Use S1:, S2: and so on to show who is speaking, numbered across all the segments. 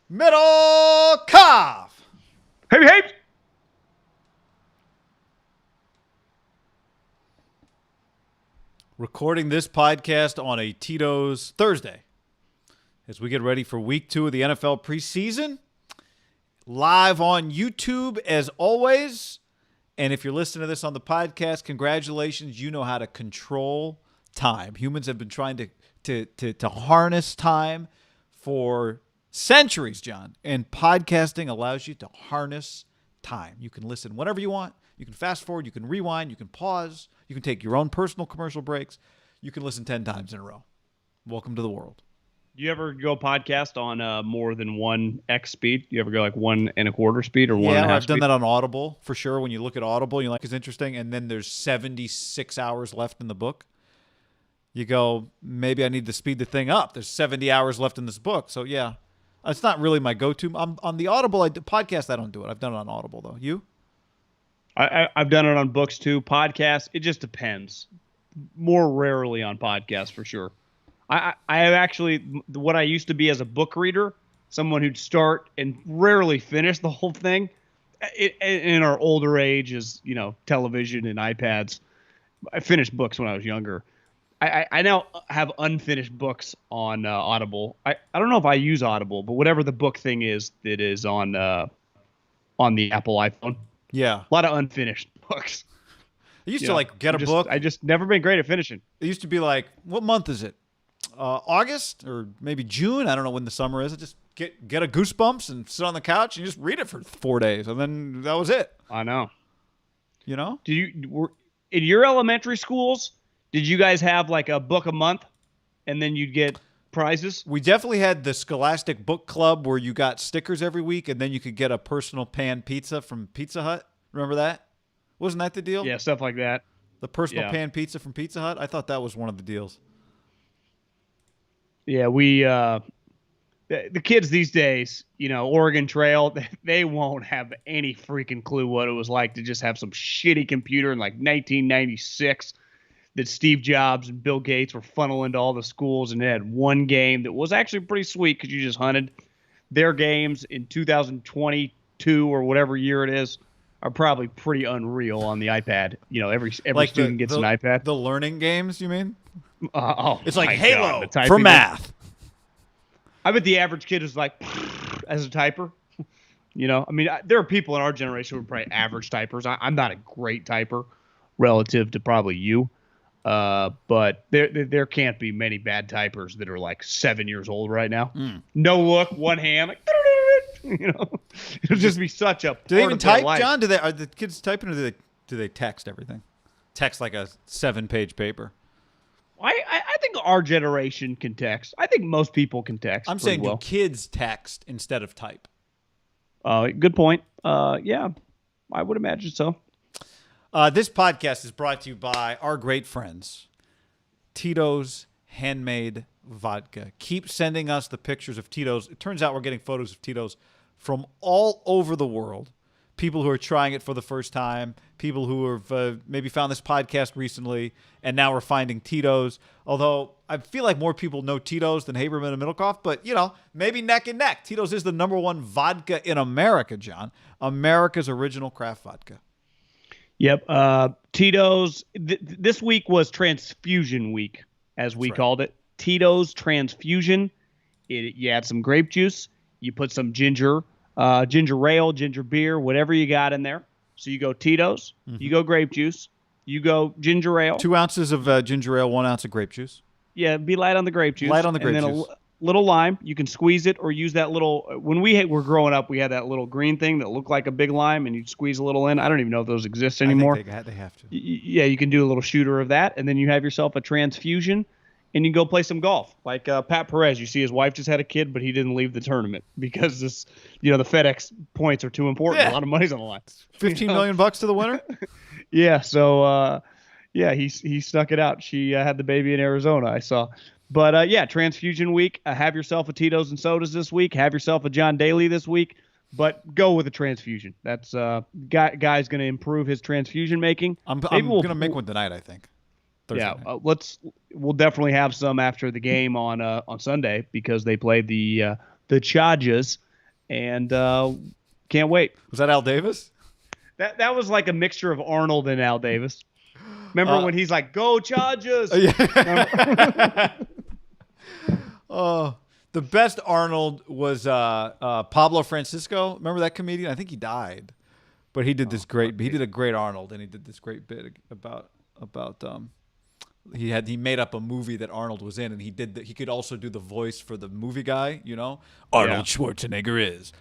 S1: Middle Calf.
S2: Hey, hey.
S1: Recording this podcast on a Tito's Thursday as we get ready for week 2 of the NFL preseason. Live on YouTube as always. And if you're listening to this on the podcast, congratulations. You know how to control time. Humans have been trying to harness time for centuries, John. And podcasting allows you to harness time. You can listen whenever you want. You can fast forward. You can rewind. You can pause. You can take your own personal commercial breaks. You can listen 10 times in a row. Welcome to the world.
S2: Do you ever go podcast on more than 1x speed? Do you ever go like 1 1/4 speed or 1.5
S1: I've
S2: speed?
S1: done that on Audible for sure. When you look at Audible, you're like, it's interesting. And then there's 76 hours left in the book. You go, maybe I need to speed the thing up. There's 70 hours left in this book. So, yeah, it's not really my go-to. On the Audible podcast, I don't do it. I've done it on Audible, though. You?
S2: I've done it on books too. Podcasts, it just depends. More rarely on podcasts for sure. I have actually, what I used to be as a book reader, someone who'd start and rarely finish the whole thing. In our older age, as you know, television and iPads, I finished books when I was younger. I now have unfinished books on Audible. I don't know if I use Audible, but whatever the book thing is that is on the Apple iPhone.
S1: Yeah.
S2: A lot of unfinished books.
S1: I used to get a book.
S2: I just never been great at finishing.
S1: It used to be like, what month is it? August or maybe June. I don't know when the summer is. I just get a Goosebumps and sit on the couch and just read it for 4 days, and then that was it.
S2: I know.
S1: You know?
S2: In your elementary schools, did you guys have like a book a month, and then you'd get prizes?
S1: We definitely had the Scholastic Book Club where you got stickers every week, and then you could get a personal pan pizza from Pizza Hut. Remember that? Wasn't that the deal?
S2: Yeah, stuff like that.
S1: The personal pan pizza from Pizza Hut? I thought that was one of the deals.
S2: Yeah, the kids these days, you know, Oregon Trail, they won't have any freaking clue what it was like to just have some shitty computer in like 1996 that Steve Jobs and Bill Gates were funneling to all the schools, and it had one game that was actually pretty sweet because you just hunted. Their games in 2022 or whatever year it is are probably pretty unreal on the iPad. You know, every student gets an iPad.
S1: The learning games, you mean?
S2: It's
S1: like Halo
S2: God,
S1: for math.
S2: I bet the average kid is like, as a typer. You know, I mean, there are people in our generation who are probably average typers. I'm not a great typer relative to probably you. But there can't be many bad typers that are like 7 years old right now. No look, one hand, like, you know, it'll just be such a.
S1: Do they even type, John? Are the kids typing, or do they text everything? Text like a 7-page paper.
S2: I think our generation can text. I think most people can text.
S1: I'm saying,
S2: well.
S1: Do kids text instead of type?
S2: Good point. Yeah, I would imagine so.
S1: This podcast is brought to you by our great friends, Tito's Handmade Vodka. Keep sending us the pictures of Tito's. It turns out we're getting photos of Tito's from all over the world. People who are trying it for the first time, people who have maybe found this podcast recently, and now we're finding Tito's. Although I feel like more people know Tito's than Haberman and Middlecoff, but, you know, maybe neck and neck. Tito's is the #1 vodka in America, John. America's original craft vodka.
S2: Yep. Tito's. This week was transfusion week, as we called it. Tito's transfusion. You add some grape juice. You put some ginger ale, ginger beer, whatever you got in there. So you go Tito's. You go grape juice. You go ginger ale.
S1: 2 ounces of ginger ale, 1 ounce of grape juice.
S2: Yeah, be light on the grape juice.
S1: Light on the grape
S2: and then
S1: juice.
S2: A little lime. You can squeeze it or use that little. When we were growing up, we had that little green thing that looked like a big lime, and you'd squeeze a little in. I don't even know if those exist anymore.
S1: I think they have to.
S2: Yeah, you can do a little shooter of that, and then you have yourself a transfusion, and you go play some golf. Like Pat Perez, you see his wife just had a kid, but he didn't leave the tournament because the FedEx points are too important. Yeah. A lot of money's on the line.
S1: $15 million to the winner.
S2: Yeah, so he stuck it out. She had the baby in Arizona, I saw. But, transfusion week. Have yourself a Tito's and sodas this week. Have yourself a John Daly this week. But go with a transfusion. That's guy's going to improve his transfusion making.
S1: I'm going to make one tonight, I think. Thursday
S2: night. We'll definitely have some after the game on Sunday because they played the Chargers and can't wait.
S1: Was that Al Davis?
S2: That was like a mixture of Arnold and Al Davis. Remember when he's like, "Go Chargers"?
S1: Yeah. Oh, the best Arnold was Pablo Francisco. Remember that comedian? I think he died, but he did this great. He did a great Arnold, and he did this great bit about he made up a movie that Arnold was in, and he could also do the voice for the movie guy. You know, Arnold Schwarzenegger is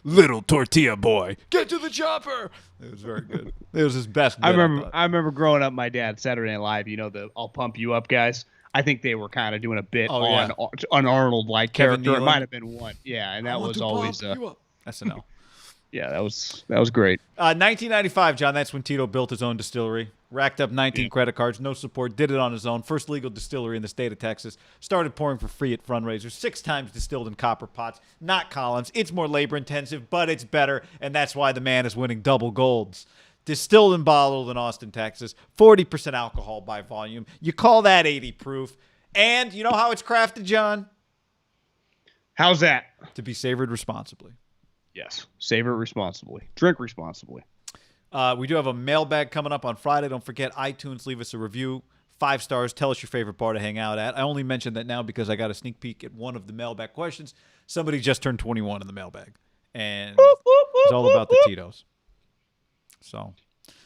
S1: little tortilla boy. Get to the chopper. It was very good. It was his best bit,
S2: I remember growing up, my dad, Saturday Night Live, the I'll pump you up guys. I think they were kind of doing a bit on Arnold-like character. It might have been one. Yeah, and that was always
S1: SNL.
S2: Yeah, that was great.
S1: 1995, John, that's when Tito built his own distillery. Racked up 19 credit cards, no support, did it on his own. First legal distillery in the state of Texas. Started pouring for free at fundraisers. 6 times distilled in copper pots. Not Collins. It's more labor intensive, but it's better, and that's why the man is winning double golds. Distilled and bottled in Austin, Texas. 40% alcohol by volume. You call that 80 proof. And you know how it's crafted, John?
S2: How's that?
S1: To be savored responsibly.
S2: Yes. Savor responsibly. Drink responsibly.
S1: We do have a mailbag coming up on Friday. Don't forget iTunes. Leave us a review. 5 stars. Tell us your favorite bar to hang out at. I only mention that now because I got a sneak peek at one of the mailbag questions. Somebody just turned 21 in the mailbag. And it's all about the Tito's. So,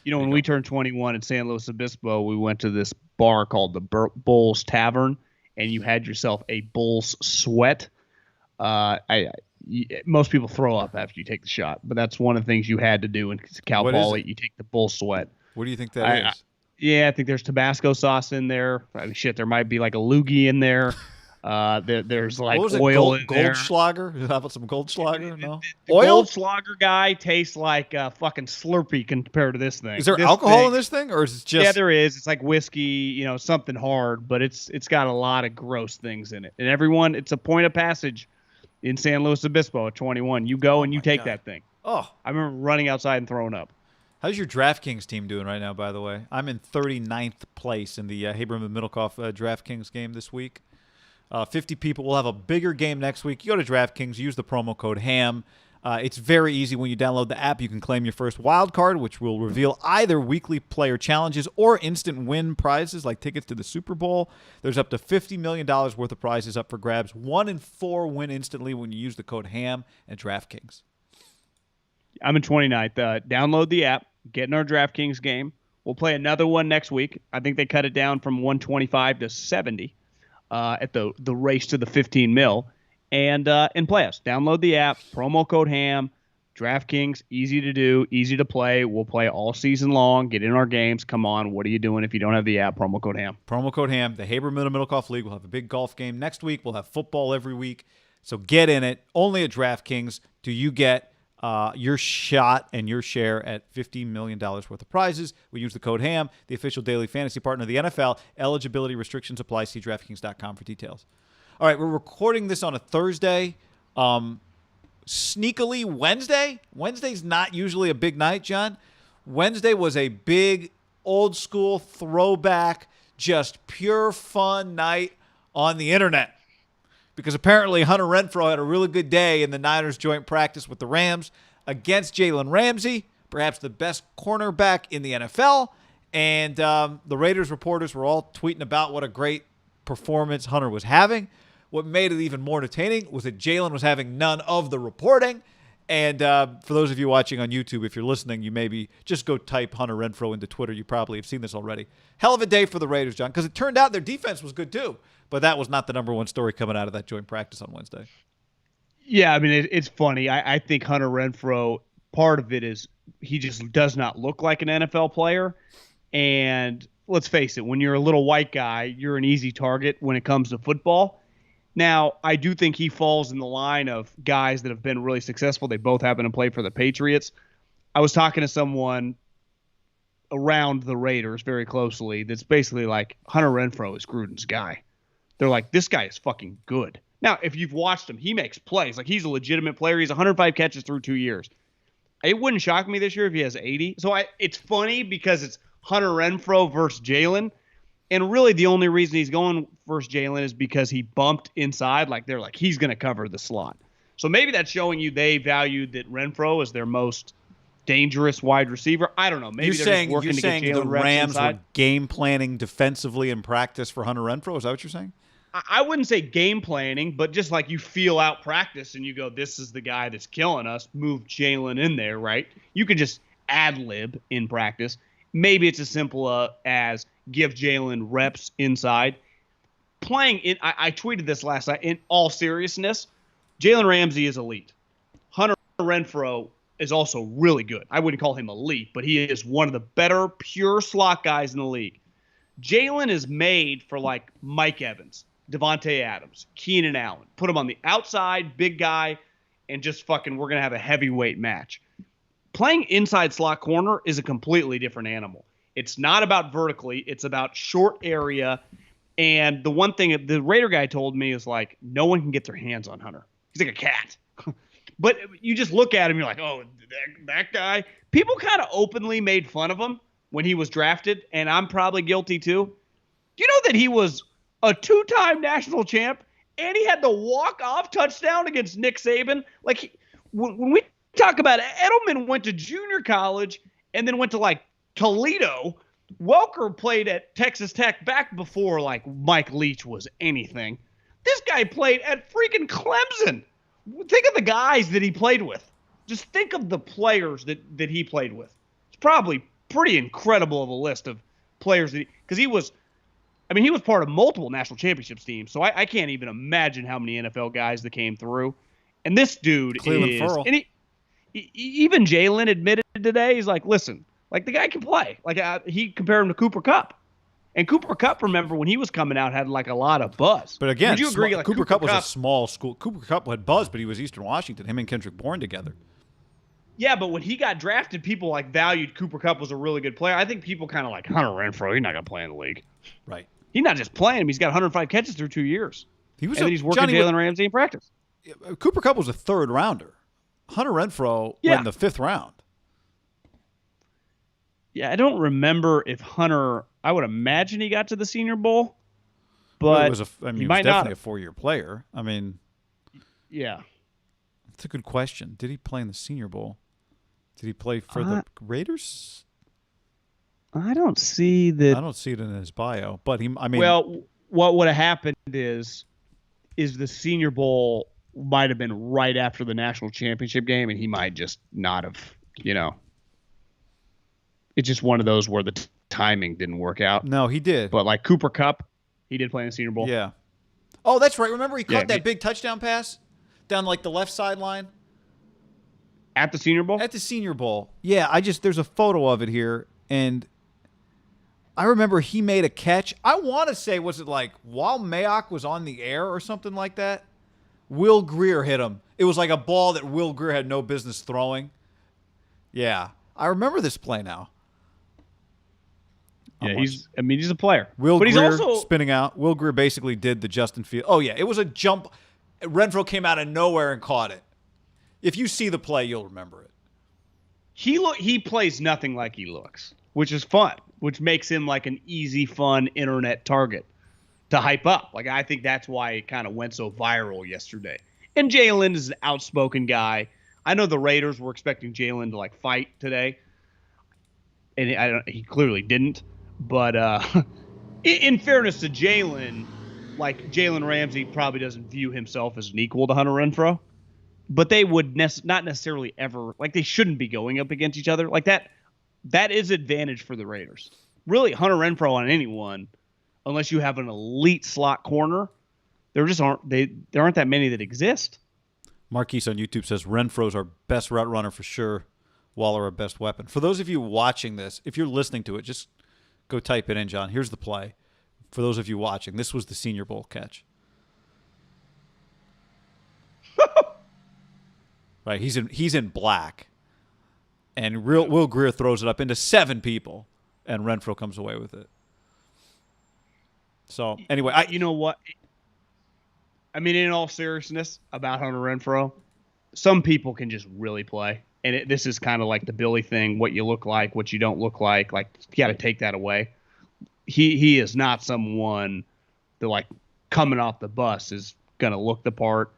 S2: when we turned 21 in San Luis Obispo, we went to this bar called the Bulls Tavern, and you had yourself a Bulls sweat. Most people throw up after you take the shot, but that's one of the things you had to do in Cal Poly. You take the Bull sweat.
S1: What do you think that is?
S2: I think there's Tabasco sauce in there. I mean, there might be like a loogie in there. There's like oil in there.
S1: Goldschlager? How about some Goldschlager? No.
S2: The Goldschlager guy tastes like fucking Slurpee compared to this thing.
S1: Is there alcohol in this thing, or is it just?
S2: Yeah, there is. It's like whiskey, something hard, but it's got a lot of gross things in it. And everyone, it's a point of passage in San Luis Obispo at 21. You go and you take that thing.
S1: Oh,
S2: I remember running outside and throwing up.
S1: How's your Draftkings team doing right now? By the way, I'm in 39th place in the Haberman Middlecoff Draftkings game this week. 50 people. We'll have a bigger game next week. You go to DraftKings, use the promo code HAM. It's very easy. When you download the app, you can claim your first wild card, which will reveal either weekly player challenges or instant win prizes like tickets to the Super Bowl. There's up to $50 million worth of prizes up for grabs. 1 in 4 win instantly when you use the code HAM at DraftKings.
S2: I'm in 29th. Download the app. Get in our DraftKings game. We'll play another one next week. I think they cut it down from 125 to 70. At the race to the 15 mil, and play us. Download the app, promo code HAM, DraftKings, easy to do, easy to play. We'll play all season long. Get in our games. Come on, what are you doing if you don't have the app? Promo code HAM.
S1: Promo code HAM. The Haberman Middlecoff League will have a big golf game next week. We'll have football every week. So get in it. Only at DraftKings do you get your shot and your share at $50 million worth of prizes. We use the code HAM, the official daily fantasy partner of the NFL. Eligibility restrictions apply. See DraftKings.com for details. All right, we're recording this on a Thursday. Sneakily Wednesday. Wednesday's not usually a big night, John. Wednesday was a big, old school, throwback, just pure fun night on the internet. Because apparently Hunter Renfrow had a really good day in the Niners joint practice with the Rams against Jalen Ramsey, perhaps the best cornerback in the NFL. And the Raiders reporters were all tweeting about what a great performance Hunter was having. What made it even more entertaining was that Jalen was having none of the reporting. And for those of you watching on YouTube, if you're listening, you maybe just go type Hunter Renfrow into Twitter. You probably have seen this already. Hell of a day for the Raiders, John, because it turned out their defense was good too. But that was not the number one story coming out of that joint practice on Wednesday.
S2: Yeah, I mean, it's funny. I think Hunter Renfrow, part of it is he just does not look like an NFL player. And let's face it, when you're a little white guy, you're an easy target when it comes to football. Now, I do think he falls in the line of guys that have been really successful. They both happen to play for the Patriots. I was talking to someone around the Raiders very closely that's basically like, Hunter Renfrow is Gruden's guy. They're like, this guy is fucking good. Now, if you've watched him, he makes plays. Like, he's a legitimate player. He's 105 catches through 2 years. It wouldn't shock me this year if he has 80. So it's funny because it's Hunter Renfrow versus Jalen. And really the only reason he's going versus Jalen is because he bumped inside. Like, they're like, he's going to cover the slot. So maybe that's showing you they valued that Renfro is their most dangerous wide receiver. I don't know. Maybe they're just working to get Jalen
S1: the
S2: reps
S1: Rams
S2: inside.
S1: were game planning defensively in practice for Hunter Renfro? Is that what you're saying?
S2: I wouldn't say game planning, but just like you feel out practice and you go, this is the guy that's killing us. Move Jalen in there, right? You could just ad-lib in practice. Maybe it's as simple as give Jalen reps inside. Playing in, I tweeted this last night. In all seriousness, Jalen Ramsey is elite. Hunter Renfro is also really good. I wouldn't call him elite, but he is one of the better pure slot guys in the league. Jalen is made for like Mike Evans, Devontae Adams, Keenan Allen. Put him on the outside, big guy, and just fucking we're going to have a heavyweight match. Playing inside slot corner is a completely different animal. It's not about vertically. It's about short area. And the one thing the Raider guy told me is like, no one can get their hands on Hunter. He's like a cat. But you just look at him, you're like, oh, that guy. People kind of openly made fun of him when he was drafted, and I'm probably guilty too. Do you know that he was a 2-time national champ, and he had the walk-off touchdown against Nick Saban? Like, when we talk about it, Edelman went to junior college and then went to, like, Toledo. Welker played at Texas Tech back before, like, Mike Leach was anything. This guy played at freaking Clemson. Think of the guys that he played with. Just think of the players that he played with. It's probably pretty incredible of a list of players that because he was part of multiple national championships teams. So I can't even imagine how many NFL guys that came through. And this dude and even Jalen admitted today, he's like, listen, like the guy can play. Like he compared him to Cooper Kupp. And Cooper Kupp, remember, when he was coming out, had like a lot of buzz.
S1: But again,
S2: would you agree? Like
S1: Cooper Kupp was a small school. Cooper Kupp had buzz, but he was Eastern Washington. Him and Kendrick Bourne together.
S2: Yeah, but when he got drafted, people like valued Cooper Kupp was a really good player. I think people kind of like Hunter Renfro. He's not going to play in the league.
S1: Right.
S2: He's not just playing him. He's got 105 catches through 2 years. And then he's working Jalen Ramsey in practice.
S1: Cooper Kupp was a third rounder. Hunter Renfro went in the 5th round.
S2: Yeah, I don't remember if Hunter. I would imagine he got to the Senior Bowl, but
S1: he was definitely a 4-year player. I mean,
S2: yeah,
S1: that's a good question. Did he play in the Senior Bowl? Did he play for the Raiders?
S2: I don't see that.
S1: I don't see it in his bio, but
S2: well, what would have happened is the Senior Bowl might have been right after the national championship game, and he might just not have. It's just one of those where the timing didn't work out.
S1: No, he did.
S2: But like Cooper Kupp, he did play in the Senior Bowl.
S1: Yeah. Oh, that's right. Remember he caught that big touchdown pass down like the left sideline?
S2: At the Senior Bowl?
S1: At the Senior Bowl. Yeah, there's a photo of it here, and I remember he made a catch. I want to say, was it like while Mayock was on the air or something like that? Will Grier hit him. It was like a ball that Will Grier had no business throwing. Yeah. I remember this play now.
S2: Yeah, he's a player.
S1: Will Grier spinning out. Will Grier basically did the Justin Fields. Oh, yeah. It was a jump. Renfro came out of nowhere and caught it. If you see the play, you'll remember it.
S2: He plays nothing like he looks, which is fun, which makes him like an easy, fun internet target to hype up. Like, I think that's why it kind of went so viral yesterday. And Jalen is an outspoken guy. I know the Raiders were expecting Jalen to like fight today, and he clearly didn't. But in fairness to Jalen, like Jalen Ramsey probably doesn't view himself as an equal to Hunter Renfro, but they would not necessarily ever they shouldn't be going up against each other like that. That is advantage for the Raiders. Really, Hunter Renfro on anyone, unless you have an elite slot corner, there aren't that many that exist.
S1: Marquise on YouTube says Renfro's our best route runner for sure. Waller our best weapon. For those of you watching this, if you're listening to it, just go type it in, John. Here's the play. For those of you watching, this was the Senior Bowl catch. Right, he's in black, and Will Grier throws it up into 7 people, and Renfro comes away with it. So anyway,
S2: you know what? I mean, in all seriousness about Hunter Renfro, some people can just really play. And this is kind of like the Billy thing, what you look like, what you don't look like. Like, you got to take that away. He is not someone that, like, coming off the bus is going to look the part.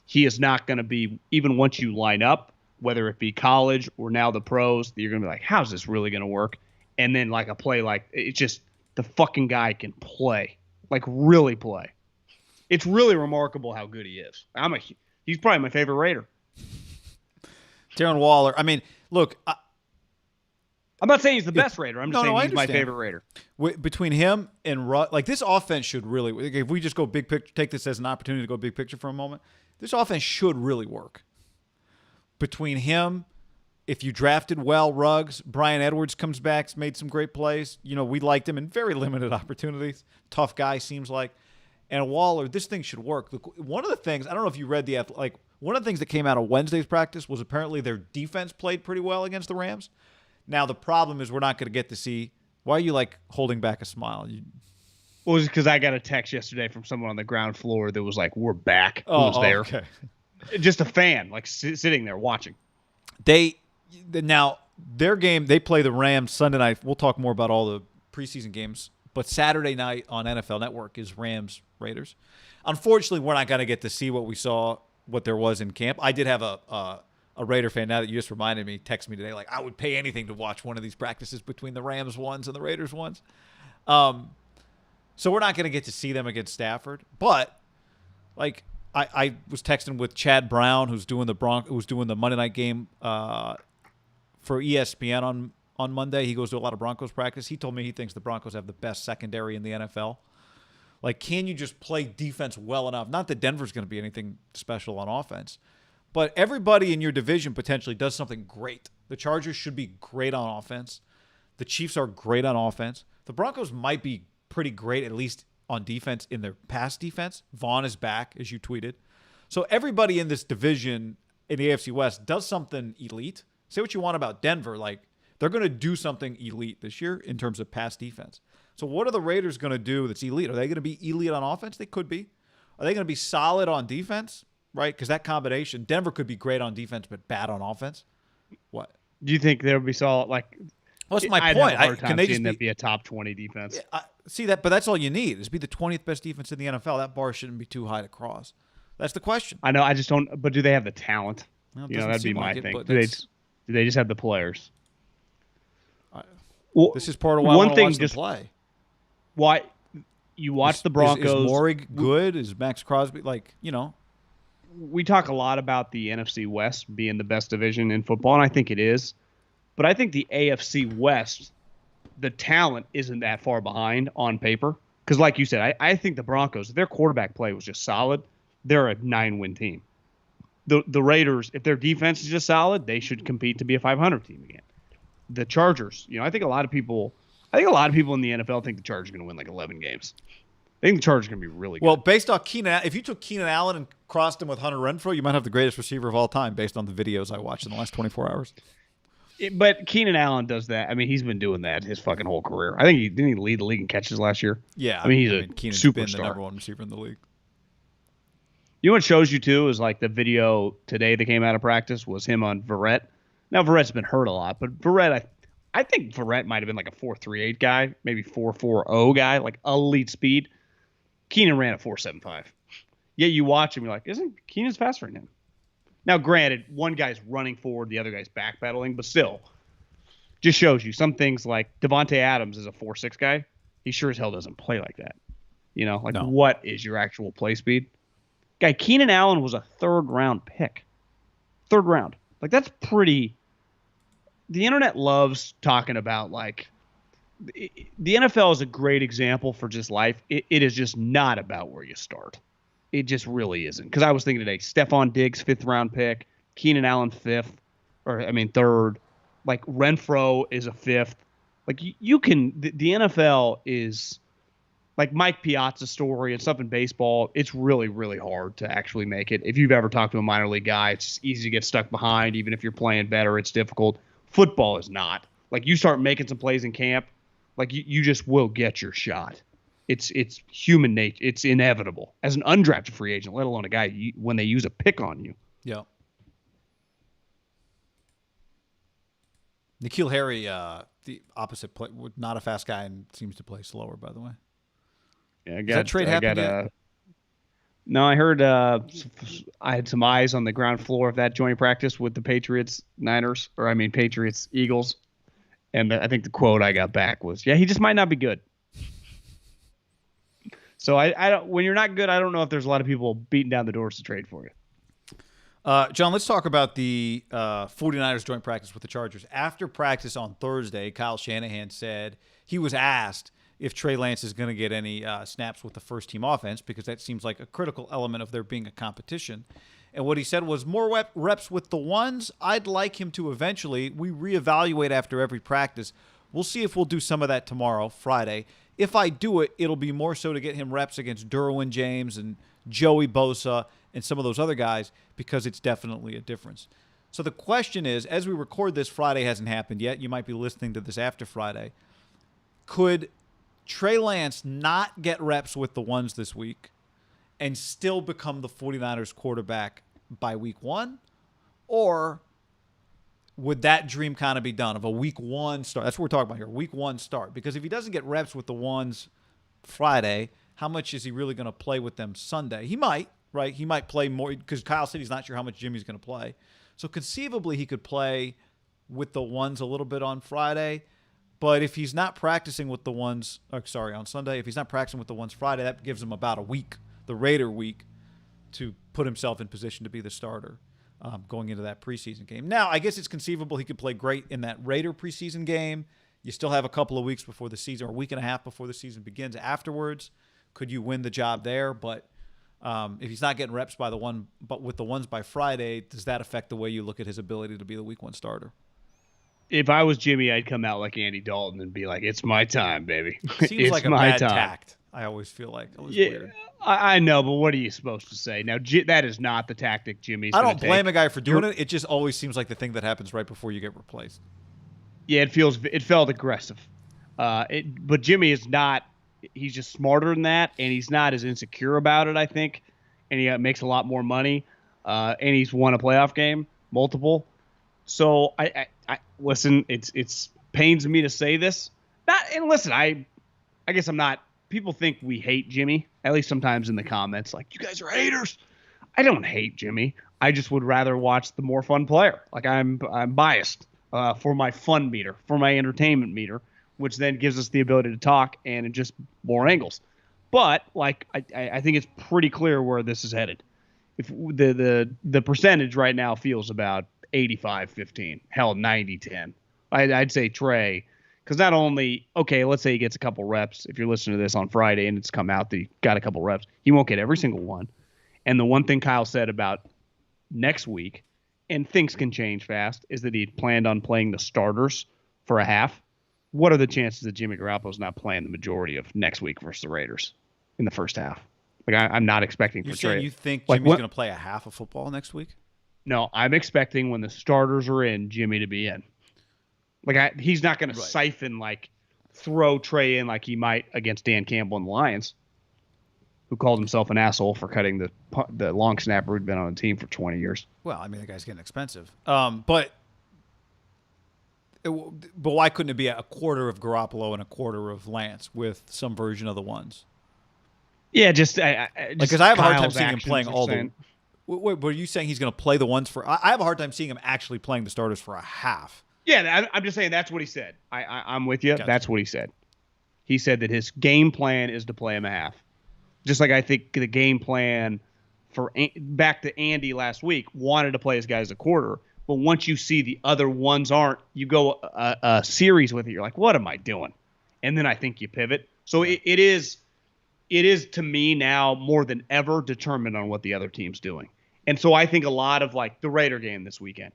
S2: he is not going to be, even once you line up, whether it be college or now the pros, you're going to be like, how's this really going to work? And then like a play like it's just the fucking guy can play, like really play. It's really remarkable how good he is. He's probably my favorite Raider.
S1: Darren Waller. I mean, look.
S2: I'm not saying he's the best Raider. I'm just saying he's my favorite Raider.
S1: Between him and like this offense should really. If we just go big picture, take this as an opportunity to go big picture for a moment. This offense should really work. Between him, if you drafted well, Ruggs, Bryan Edwards comes back, made some great plays. You know, we liked him in very limited opportunities. Tough guy, seems like. And Waller, this thing should work. Look, one of the things, I don't know if you read one of the things that came out of Wednesday's practice was apparently their defense played pretty well against the Rams. Now, the problem is we're not going to get to see. Why are you, like, holding back a smile?
S2: Well, it was because I got a text yesterday from someone on the ground floor that was like, we're back. Who was there? Okay. Just a fan, like, sitting there watching.
S1: Now, their game, they play the Rams Sunday night. We'll talk more about all the preseason games. But Saturday night on NFL Network is Rams-Raiders. Unfortunately, we're not going to get to see what there was in camp. I did have a Raider fan, now that you just reminded me, text me today, like, I would pay anything to watch one of these practices between the Rams ones and the Raiders ones. So we're not going to get to see them against Stafford. But, like, I was texting with Chad Brown, who's doing the Monday night game for ESPN on Monday. He goes to a lot of Broncos practice. He told me he thinks the Broncos have the best secondary in the NFL. Like, can you just play defense well enough? Not that Denver's going to be anything special on offense, but everybody in your division potentially does something great. The Chargers should be great on offense. The Chiefs are great on offense. The Broncos might be pretty great, at least on defense, in their pass defense. Vaughn is back, as you tweeted. So everybody in this division in the AFC West does something elite. Say what you want about Denver. Like, they're going to do something elite this year in terms of pass defense. So what are the Raiders going to do that's elite? Are they going to be elite on offense? They could be. Are they going to be solid on defense? Right? Because that combination, Denver could be great on defense but bad on offense. What?
S2: Do you think they'll be solid? Like,
S1: what's my point?
S2: Can they just be a top 20 defense?
S1: Yeah, see that, but that's all you need is be the 20th best defense in the NFL. That bar shouldn't be too high to cross. That's the question.
S2: I know. I just don't. But do they have the talent?
S1: Well,
S2: that'd be my thing. Do they just have the players?
S1: This is part of why I want to watch them play.
S2: Why you watch the Broncos?
S1: Is Morey good? Is Max Crosby
S2: We talk a lot about the NFC West being the best division in football, and I think it is. But I think the AFC West, the talent isn't that far behind on paper. Because like you said, I think the Broncos, their quarterback play was just solid. They're a 9-win team. The Raiders, if their defense is just solid, they should compete to be a 500 team again. The Chargers, I think a lot of people in the NFL think the Chargers are going to win like 11 games. I think the Chargers are going to be really good.
S1: Well, based on if you took Keenan Allen and crossed him with Hunter Renfrow, you might have the greatest receiver of all time based on the videos I watched in the last 24 hours.
S2: But Keenan Allen does that. I mean, he's been doing that his fucking whole career. I think didn't he lead the league in catches last year?
S1: Yeah.
S2: I mean, he's a
S1: Keenan's
S2: superstar.
S1: Been the number one receiver in the league.
S2: You know what shows you, too, is like the video today that came out of practice was him on Verrett. Now, Verrett's been hurt a lot, but Verrett, I think Verrett might have been like a 4.38 guy, maybe 4.40 guy, like elite speed. Keenan ran a 4.75. Yet you watch him, you're like, isn't Keenan's faster than him? Now, granted, one guy's running forward, the other guy's backpedaling, but still, just shows you some things like Devontae Adams is a 4.6 guy. He sure as hell doesn't play like that. What is your actual play speed? Guy, Keenan Allen was a third-round pick. Third round. Like, that's pretty... The internet loves talking about, like... The NFL is a great example for just life. It is just not about where you start. It just really isn't. Because I was thinking today, Stephon Diggs, 5th-round pick. Keenan Allen, 3rd. Like, Renfro is a 5th. Like, you can... The NFL is... Like Mike Piazza's story and stuff in baseball, it's really, really hard to actually make it. If you've ever talked to a minor league guy, it's just easy to get stuck behind. Even if you're playing better, it's difficult. Football is not. Like, you start making some plays in camp, like you just will get your shot. It's human nature. It's inevitable. As an undrafted free agent, let alone a guy when they use a pick on you.
S1: Yeah. N'Keal Harry, the opposite play, not a fast guy and seems to play slower, by the way.
S2: Yeah,
S1: Does that trade happen yet?
S2: No, I heard I had some eyes on the ground floor of that joint practice with the Patriots Patriots Eagles, and I think the quote I got back was, "Yeah, he just might not be good." So I don't. When you're not good, I don't know if there's a lot of people beating down the doors to trade for you.
S1: John, let's talk about the 49ers joint practice with the Chargers. After practice on Thursday, Kyle Shanahan said he was asked if Trey Lance is going to get any snaps with the first-team offense, because that seems like a critical element of there being a competition. And what he said was, more reps with the ones. I'd like him to eventually. We reevaluate after every practice. We'll see if we'll do some of that tomorrow, Friday. If I do it, it'll be more so to get him reps against Derwin James and Joey Bosa and some of those other guys, because it's definitely a difference. So the question is, as we record this, Friday hasn't happened yet. You might be listening to this after Friday. Could Trey Lance not get reps with the ones this week and still become the 49ers quarterback by week 1? Or would that dream kind of be done of a week 1 start? That's what we're talking about here, week 1 start. Because if he doesn't get reps with the ones Friday, how much is he really going to play with them Sunday? He might, right? He might play more, because Kyle said he's not sure how much Jimmy's going to play. So conceivably he could play with the ones a little bit on Friday. But if he's not practicing with the ones, on Sunday, if he's not practicing with the ones Friday, that gives him about a week, the Raider week, to put himself in position to be the starter going into that preseason game. Now, I guess it's conceivable he could play great in that Raider preseason game. You still have a couple of weeks before the season, or a week and a half before the season begins afterwards. Could you win the job there? But if he's not getting reps with the ones by Friday, does that affect the way you look at his ability to be the week 1 starter?
S2: If I was Jimmy, I'd come out like Andy Dalton and be like, "It's my time, baby."
S1: Seems
S2: it's
S1: like a
S2: my
S1: bad
S2: time.
S1: tact. I always feel like it was
S2: Yeah,
S1: weird.
S2: I know, but what are you supposed to say? Now, that is not the tactic Jimmy's
S1: I
S2: gonna
S1: don't blame
S2: take.
S1: a guy for doing it. It just always seems like the thing that happens right before you get replaced.
S2: Yeah, it felt aggressive. But Jimmy is not. He's just smarter than that, and he's not as insecure about it, I think. And he makes a lot more money, and he's won a playoff game, multiple. So I listen. It's pains me to say this. Listen. I guess I'm not. People think we hate Jimmy, at least sometimes in the comments, like, you guys are haters. I don't hate Jimmy. I just would rather watch the more fun player. Like, I'm biased for my fun meter, for my entertainment meter, which then gives us the ability to talk and just more angles. But like, I think it's pretty clear where this is headed. If the percentage right now feels about 85-15, hell 90-10. I'd say Trey, because not only, okay, let's say he gets a couple reps. If you're listening to this on Friday and it's come out that he got a couple reps, he won't get every single one. And the one thing Kyle said about next week, and things can change fast, is that he planned on playing the starters for a half. What are the chances that Jimmy Garoppolo's not playing the majority of next week versus the Raiders in the first half? Like, I'm not expecting for Trey.
S1: You think Jimmy's going to play a half of football next week?
S2: No, I'm expecting when the starters are in, Jimmy to be in. Like, he's not going to siphon, like, throw Trey in like he might against Dan Campbell and the Lions, who called himself an asshole for cutting the long snapper who'd been on the team for 20 years.
S1: Well, I mean, the guy's getting expensive. But why couldn't it be a quarter of Garoppolo and a quarter of Lance with some version of the ones?
S2: Yeah, just
S1: because I have a hard time seeing him playing all
S2: the.
S1: Wait, are you saying he's going to play the ones for? I have a hard time seeing him actually playing the starters for a half.
S2: Yeah, I'm just saying that's what he said. I'm with you.
S1: Gotcha.
S2: That's what he said. He said that his game plan is to play him a half. Just like I think the game plan for back to Andy last week wanted to play his guys a quarter. But once you see the other ones aren't, you go a series with it. You're like, what am I doing? And then I think you pivot. So it is to me now more than ever determined on what the other team's doing. And so I think a lot of like the Raider game this weekend,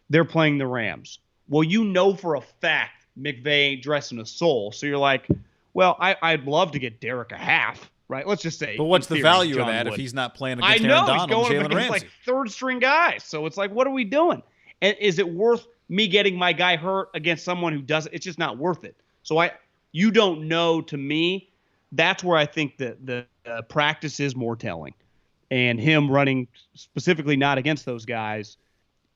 S2: they're playing the Rams. Well, you know for a fact McVay ain't dressing a soul. So you're like, well, I'd love to get Derek a half, right? Let's just say.
S1: But what's the
S2: theory,
S1: value
S2: John
S1: of that
S2: Wood.
S1: if he's not playing against
S2: I know,
S1: Aaron Donald
S2: he's going
S1: and
S2: up
S1: Jalen
S2: against
S1: Ramsey?
S2: like third-string guys. So it's like, what are we doing? And is it worth me getting my guy hurt against someone who doesn't? It's just not worth it. So you don't know. To me, that's where I think the practice is more telling. And him running specifically not against those guys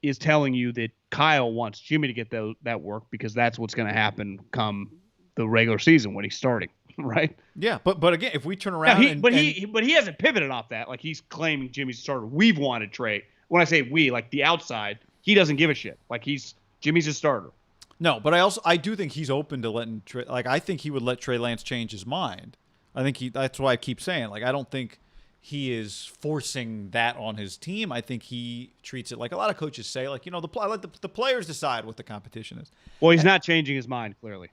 S2: is telling you that Kyle wants Jimmy to get that work because that's what's going to happen come the regular season when he's starting. right?
S1: Yeah, but again, if we turn
S2: Now,
S1: around
S2: he hasn't pivoted off that. Like, he's claiming Jimmy's a starter. We've wanted Trey. When I say we, like the outside, he doesn't give a shit. Like, Jimmy's a starter.
S1: No, but I do think he's open to letting Trey, like, I think he would let Trey Lance change his mind. I think that's why I keep saying, like, I don't think he is forcing that on his team. I think he treats it like a lot of coaches say, like, let the players decide what the competition is.
S2: Well, he's not changing his mind, clearly.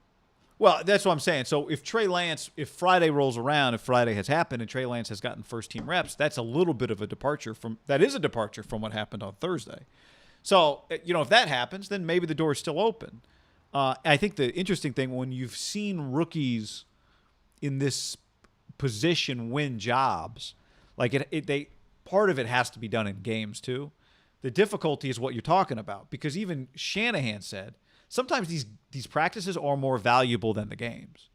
S1: Well, that's what I'm saying. So if Friday rolls around, if Friday has happened and Trey Lance has gotten first team reps, that's a little bit of a departure from what happened on Thursday. So, if that happens, then maybe the door is still open. I think the interesting thing, when you've seen rookies in this position win jobs, like part of it has to be done in games too. The difficulty is what you're talking about, because even Shanahan said sometimes these practices are more valuable than the games.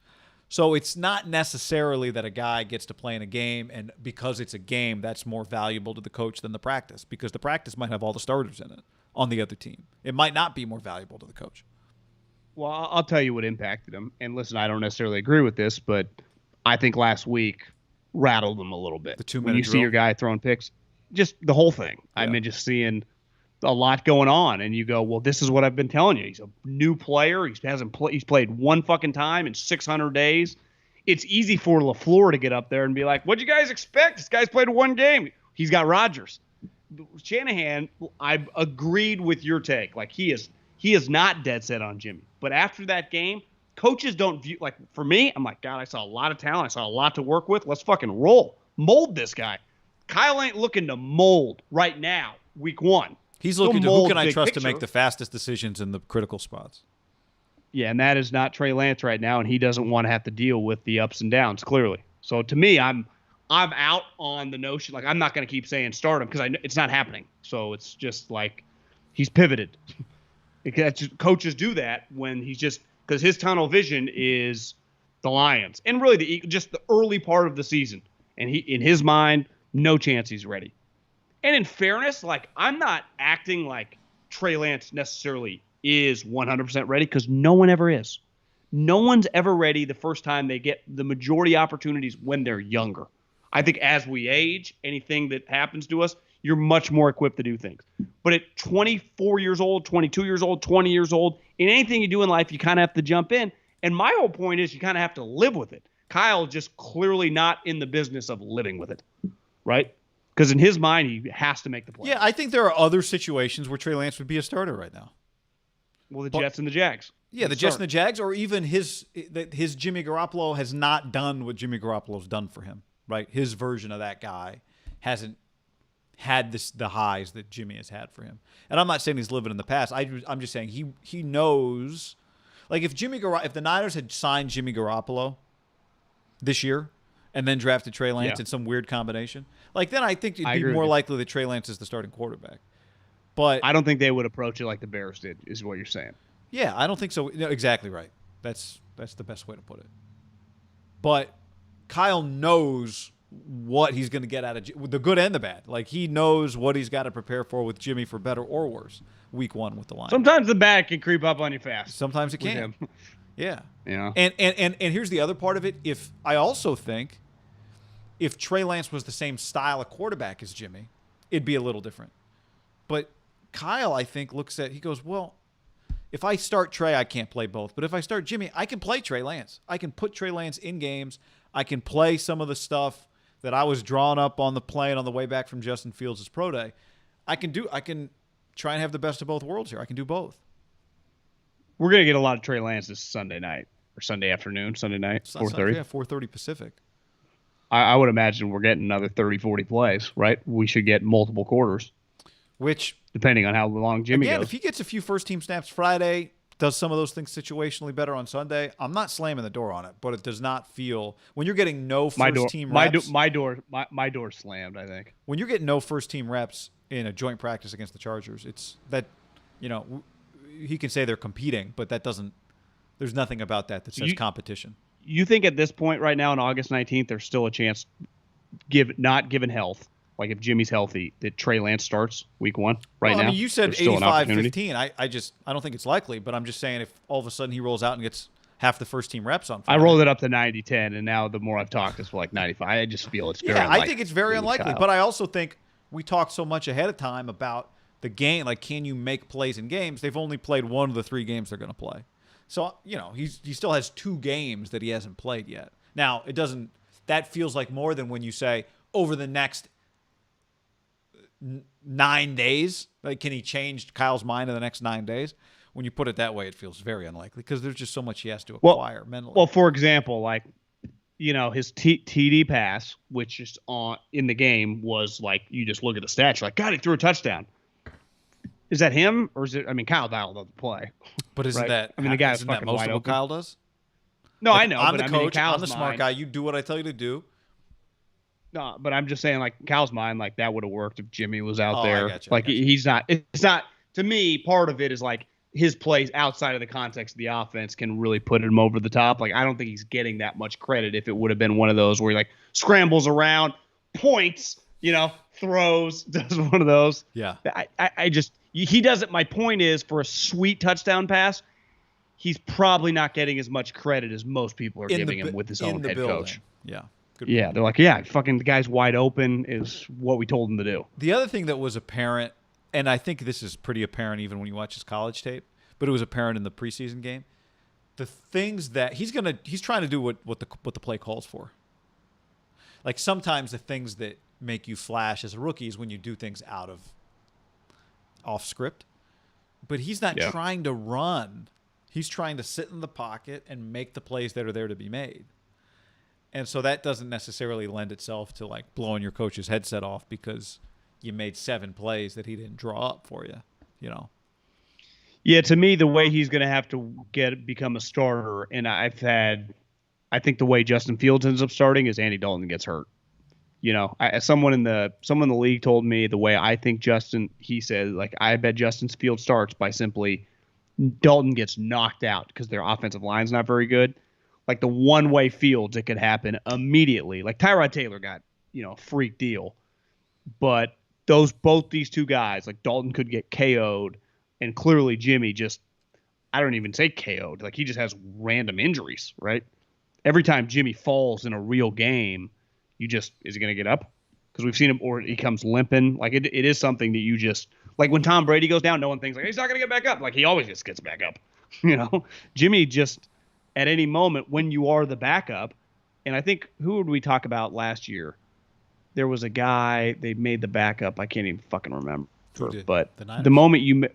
S1: So it's not necessarily that a guy gets to play in a game, and because it's a game, that's more valuable to the coach than the practice, because the practice might have all the starters in it on the other team. It might not be more valuable to the coach.
S2: Well, I'll tell you what impacted him. And listen, I don't necessarily agree with this, but I think last week rattled him a little bit.
S1: The 2-minute
S2: when you
S1: drill.
S2: See your guy throwing picks, just the whole thing. Yeah. I mean, just seeing a lot going on, and you go, well, this is what I've been telling you. He's a new player. He's played one fucking time in 600 days. It's easy for LaFleur to get up there and be like, what'd you guys expect? This guy's played one game. He's got Rodgers. Shanahan, I agreed with your take. Like, he is not dead set on Jimmy. But after that game, coaches don't view, like, for me, I'm like, God, I saw a lot of talent. I saw a lot to work with. Let's fucking roll. Mold this guy. Kyle ain't looking to mold right now, week one.
S1: He's looking to who can I trust
S2: picture.
S1: To make the fastest decisions in the critical spots.
S2: Yeah, and that is not Trey Lance right now, and he doesn't want to have to deal with the ups and downs, clearly. So to me, I'm out on the notion, like, I'm not going to keep saying start him because it's not happening. So it's just like he's pivoted. Coaches do that when he's just – because his tunnel vision is the Lions and really just the early part of the season. And in his mind, no chance he's ready. And in fairness, like, I'm not acting like Trey Lance necessarily is 100% ready, because no one ever is. No one's ever ready the first time they get the majority opportunities when they're younger. I think as we age, anything that happens to us, you're much more equipped to do things. But at 24 years old, 22 years old, 20 years old, in anything you do in life, you kind of have to jump in. And my whole point is you kind of have to live with it. Kyle just clearly not in the business of living with it, right? Because in his mind, he has to make the play.
S1: Yeah, I think there are other situations where Trey Lance would be a starter right now.
S2: Well, the Jets and the Jags.
S1: Yeah, the Jets and the Jags, or even his Jimmy Garoppolo has not done what Jimmy Garoppolo's done for him, right? His version of that guy hasn't had the highs that Jimmy has had for him. And I'm not saying he's living in the past. I'm just saying he knows, like, if the Niners had signed Jimmy Garoppolo this year and then drafted Trey Lance in some weird combination, like, then I think it'd be more likely that Trey Lance is the starting quarterback. But
S2: I don't think they would approach it like the Bears did, is what you're saying.
S1: Yeah, I don't think so. No, exactly right. That's the best way to put it. But Kyle knows what he's going to get out of the good and the bad. Like, he knows what he's got to prepare for with Jimmy, for better or worse, week one with the Lions.
S2: Sometimes the bad can creep up on you fast.
S1: Sometimes it can. Yeah.
S2: Yeah.
S1: And here's the other part of it. I also think if Trey Lance was the same style of quarterback as Jimmy, it'd be a little different. But Kyle, I think, he goes, well, if I start Trey, I can't play both. But if I start Jimmy, I can play Trey Lance. I can put Trey Lance in games. I can play some of the stuff that I was drawn up on the plane on the way back from Justin Fields' pro day. I can try and have the best of both worlds here. I can do both.
S2: We're going to get a lot of Trey Lance this Sunday night or Sunday afternoon, Sunday night, 4:30.
S1: Yeah, 4:30 Pacific.
S2: I would imagine we're getting another 30, 40 plays, right? We should get multiple quarters.
S1: Which,
S2: depending on how long Jimmy goes.
S1: If he gets a few first-team snaps Friday, does some of those things situationally better on Sunday, I'm not slamming the door on it, but it does not feel – when you're getting no first-team reps –
S2: My door's slammed, I think.
S1: When you're getting no first-team reps in a joint practice against the Chargers, it's that – he can say they're competing, but that doesn't – there's nothing about that says competition. You
S2: think at this point right now on August 19th, there's still a chance, not given health – like if Jimmy's healthy, that Trey Lance starts week one now?
S1: I mean, you said 85-15. I don't think it's likely, but I'm just saying if all of a sudden he rolls out and gets half the first team reps on
S2: I
S1: Friday.
S2: rolled it up to 90-10, and now the more I've talked, it's like 95. I just feel it's very unlikely.
S1: I think it's very unlikely. But I also think we talked so much ahead of time about the game. Like, can you make plays in games? They've only played one of the 3 games they're going to play. So, he still has 2 games that he hasn't played yet. Now, it doesn't – that feels like more than when you say over the next 9 days. Like, can he change Kyle's mind in the next 9 days? When you put it that way, it feels very unlikely because there's just so much he has to acquire mentally.
S2: Well, for example, like, his TD pass, which is in the game, was like, you just look at the stats, you're like, God, he threw a touchdown. Is that him, or is it? I mean, Kyle dialed up the play.
S1: But isn't
S2: right?
S1: that?
S2: I mean, the guy's
S1: isn't
S2: fucking
S1: that most
S2: wide
S1: of what
S2: open.
S1: Kyle does?
S2: No,
S1: Like,
S2: I know.
S1: I'm
S2: but
S1: the coach.
S2: Kyle's
S1: I'm the smart guy. You do what I tell you to do.
S2: No, but I'm just saying, like, Kyle's mind, like, that would have worked if Jimmy was out
S1: I
S2: there.
S1: gotcha,
S2: Like, he's not. It's not. To me, part of it is like his plays outside of the context of the offense can really put him over the top. Like, I don't think he's getting that much credit if it would have been one of those where he, like, scrambles around, points, throws, does one of those.
S1: Yeah.
S2: I just he doesn't. My point is, for a sweet touchdown pass, he's probably not getting as much credit as most people are giving him with his own head coach.
S1: Yeah.
S2: Good point. They're like, fucking the guy's wide open is what we told him to do.
S1: The other thing that was apparent, and I think this is pretty apparent even when you watch his college tape, but it was apparent in the preseason game, the things that he's trying to do what the play calls for. Like, sometimes the things that make you flash as a rookie is when you do things off script, but he's not trying to run. He's trying to sit in the pocket and make the plays that are there to be made. And so that doesn't necessarily lend itself to, like, blowing your coach's headset off because you made 7 plays that he didn't draw up for you, Yeah,
S2: to me, the way he's going to have to become a starter, and I think the way Justin Fields ends up starting is Andy Dalton gets hurt. Someone in the league told me the way I think he said, like, I bet Justin Fields starts by simply Dalton gets knocked out because their offensive line's not very good. Like, the one-way Fields, it could happen immediately. Like, Tyrod Taylor got, a freak deal. But both these 2 guys, like, Dalton could get KO'd, and clearly Jimmy just, I don't even say KO'd. Like, he just has random injuries, right? Every time Jimmy falls in a real game, is he going to get up? Because we've seen him, or he comes limping. Like, it is something that you just, like, when Tom Brady goes down, no one thinks, like, he's not going to get back up. Like, he always just gets back up. Jimmy just, at any moment when you are the backup, and I think, who would we talk about last year? There was a guy, they made the backup. I can't even fucking remember. But the moment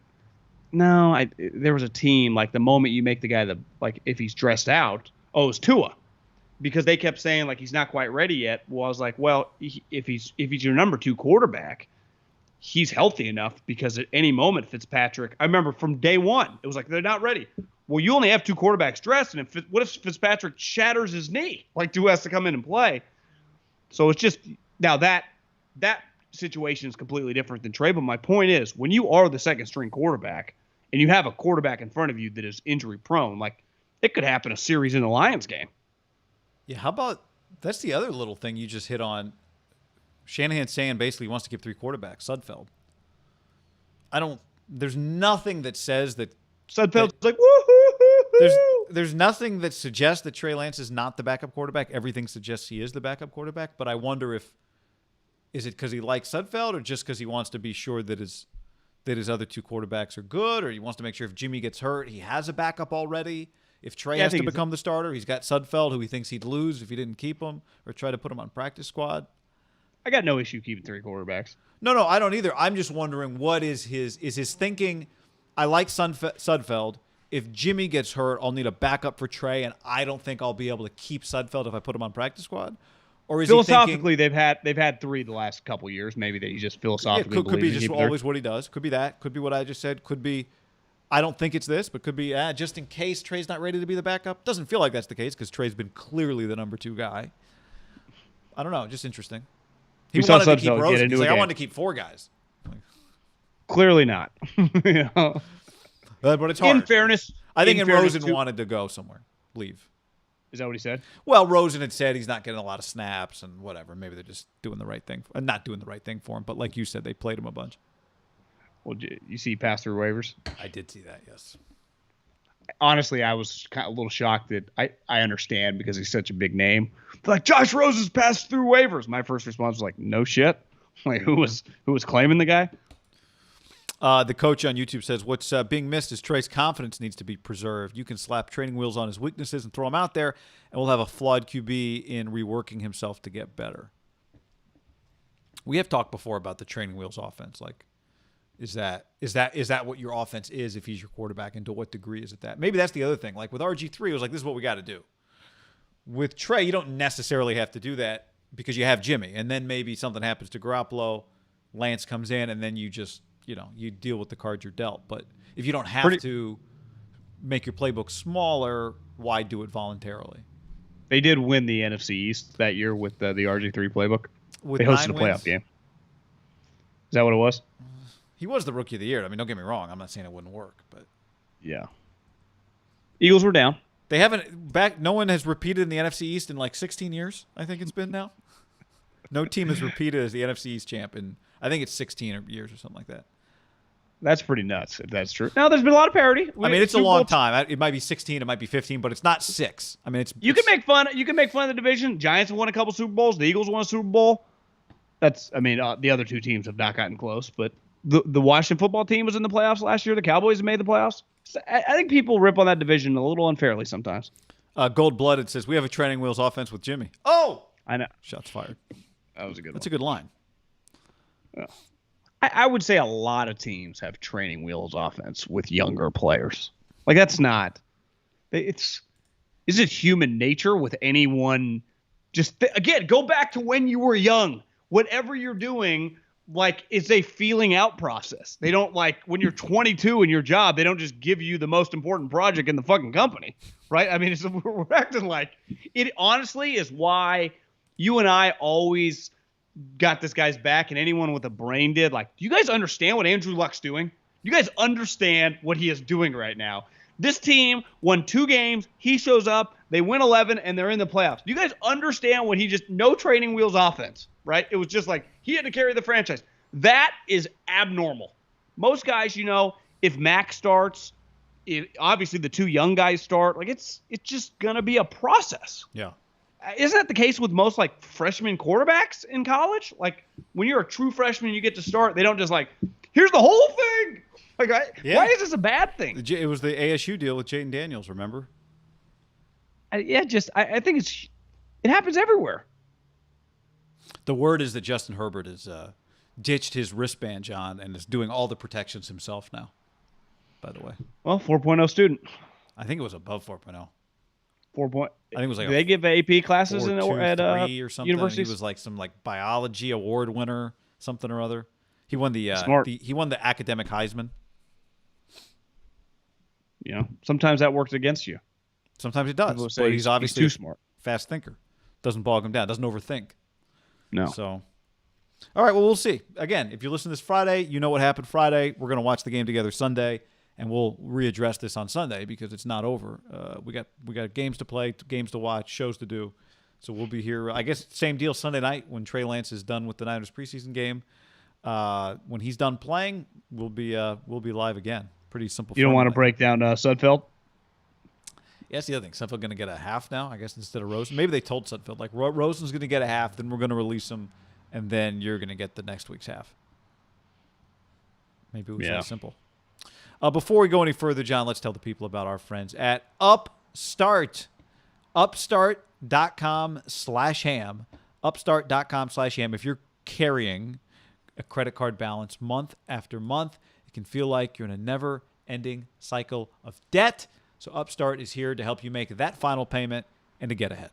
S2: there was a team, like, the moment you make the guy, if he's dressed out, it's Tua. Because they kept saying, like, he's not quite ready yet. Well, I was like, well, if he's your number 2 quarterback, he's healthy enough because at any moment Fitzpatrick, I remember from day one, it was like, they're not ready. Well, you only have 2 quarterbacks dressed, and what if Fitzpatrick shatters his knee? Like, who has to come in and play? So it's just, now that situation is completely different than Trey, but my point is, when you are the second-string quarterback, and you have a quarterback in front of you that is injury-prone, like, it could happen a series in the Lions game.
S1: Yeah, how about, that's the other little thing you just hit on. Shanahan's saying basically he wants to give 3 quarterbacks. Sudfeld. There's nothing that says that
S2: Sudfeld's like, woohoo!
S1: There's nothing that suggests that Trey Lance is not the backup quarterback. Everything suggests he is the backup quarterback. But I wonder is it because he likes Sudfeld, or just because he wants to be sure that his other 2 quarterbacks are good, or he wants to make sure if Jimmy gets hurt, he has a backup already. If Trey has to become the starter, he's got Sudfeld, who he thinks he'd lose if he didn't keep him or try to put him on practice squad.
S2: I got no issue keeping 3 quarterbacks.
S1: No, I don't either. I'm just wondering what is his thinking. I like Sudfeld. If Jimmy gets hurt, I'll need a backup for Trey, and I don't think I'll be able to keep Sudfeld if I put him on practice squad. Or is
S2: philosophically, they've had 3 the last couple years. Maybe that he just philosophically
S1: could be just always what he does. Could be that. Could be what I just said. Could be. I don't think it's this, but could be just in case Trey's not ready to be the backup. Doesn't feel like that's the case because Trey's been clearly the number 2 guy. I don't know. Just interesting. He wanted to keep Rosen. He's like, I wanted to keep 4 guys.
S2: Clearly not.
S1: But it's hard.
S2: In fairness,
S1: I think Rosen wanted to go somewhere, leave.
S2: Is that what he said?
S1: Well, Rosen had said he's not getting a lot of snaps and whatever. Maybe they're just doing the right thing. Not doing the right thing for him, but like you said, they played him a bunch.
S2: Well, you see he passed through waivers?
S1: I did see that, yes.
S2: honestly, I was kind of a little shocked that I understand because he's such a big name. They're like, Josh Rosen's passed through waivers. My first response was like, no shit. Like, who was claiming the guy?
S1: The coach on YouTube says, what's being missed is Trey's confidence needs to be preserved. You can slap training wheels on his weaknesses and throw him out there, and we'll have a flawed QB in reworking himself to get better. We have talked before about the training wheels offense. Like, is that what your offense is if he's your quarterback, and to what degree is it that? Maybe that's the other thing. Like with RG3, it was like, this is what we got to do. With Trey, you don't necessarily have to do that because you have Jimmy, and then maybe something happens to Garoppolo, Lance comes in, and then you just – you deal with the cards you're dealt. But if you don't have to make your playbook smaller, why do it voluntarily?
S2: They did win the NFC East that year with the RG3 playbook. They hosted a playoff game. Is that what it was?
S1: He was the rookie of the year. I mean, don't get me wrong. I'm not saying it wouldn't work, but
S2: yeah. Eagles were down.
S1: They haven't back. No one has repeated in the NFC East in like 16 years. I think it's been now. No team has repeated as the NFC East champ in, I think it's 16 years or something like that.
S2: That's pretty nuts, if that's true. Now, there's been a lot of parity.
S1: I mean, it's a long time. It might be 16, it might be 15, but it's not 6. I mean,
S2: You can make fun of the division. Giants have won a couple Super Bowls. The Eagles won a Super Bowl. The other two teams have not gotten close, but the Washington football team was in the playoffs last year. The Cowboys made the playoffs. So I think people rip on that division a little unfairly sometimes.
S1: Gold-blooded says, we have a training wheels offense with Jimmy. Oh!
S2: I know.
S1: Shots fired.
S2: That was a good one.
S1: That's a good line.
S2: Yeah. I would say a lot of teams have training wheels offense with younger players. Like, that's not – is it human nature with anyone – again, go back to when you were young. Whatever you're doing, like, it's a feeling out process. They don't, like, when you're 22 in your job, they don't just give you the most important project in the fucking company, right? I mean, we're acting like – it honestly is why you and I always – got this guy's back, and anyone with a brain did. Like, do you guys understand what Andrew Luck's doing? You guys understand what he is doing right now? This team won 2 games. He shows up. They win 11, and they're in the playoffs. Do you guys understand what no training wheels offense, right? It was just like he had to carry the franchise. That is abnormal. Most guys, if Mac starts, obviously the 2 young guys start. Like, it's just going to be a process.
S1: Yeah.
S2: Isn't that the case with most, like, freshman quarterbacks in college? Like, when you're a true freshman, you get to start. They don't just, like, here's the whole thing. Like, why is this a bad thing?
S1: It was the ASU deal with Jayden Daniels, remember?
S2: I think it happens everywhere.
S1: The word is that Justin Herbert has ditched his wristband, John, and is doing all the protections himself now, by the way.
S2: Well, 4.0 student.
S1: I think it was above 4.0.
S2: 4 point.
S1: I think it was like
S2: do they give AP classes
S1: 4, 2,
S2: at
S1: 3 or something.
S2: universities?
S1: He was like some like biology award winner, something or other. He won the he won the academic Heisman.
S2: Sometimes that works against you.
S1: Sometimes it does. But he's obviously
S2: too smart.
S1: Fast thinker. Doesn't bog him down. Doesn't overthink.
S2: No.
S1: So, all right. Well, we'll see. Again, if you listen this Friday, you know what happened Friday. We're going to watch the game together Sunday. And we'll readdress this on Sunday because it's not over. We got games to play, games to watch, shows to do. So we'll be here. I guess same deal Sunday night when Trey Lance is done with the Niners preseason game. When he's done playing, we'll be live again. Pretty simple.
S2: You don't want to break down Sudfeld?
S1: Yeah, that's the other thing. Sudfeld going to get a half now, I guess, instead of Rosen. Maybe they told Sudfeld like Rosen's going to get a half, then we're going to release him, and then you're going to get the next week's half. Maybe it was that simple. Before we go any further, John, let's tell the people about our friends at Upstart. Upstart.com/ham. Upstart.com/ham. If you're carrying a credit card balance month after month, it can feel like you're in a never-ending cycle of debt. So Upstart is here to help you make that final payment and to get ahead.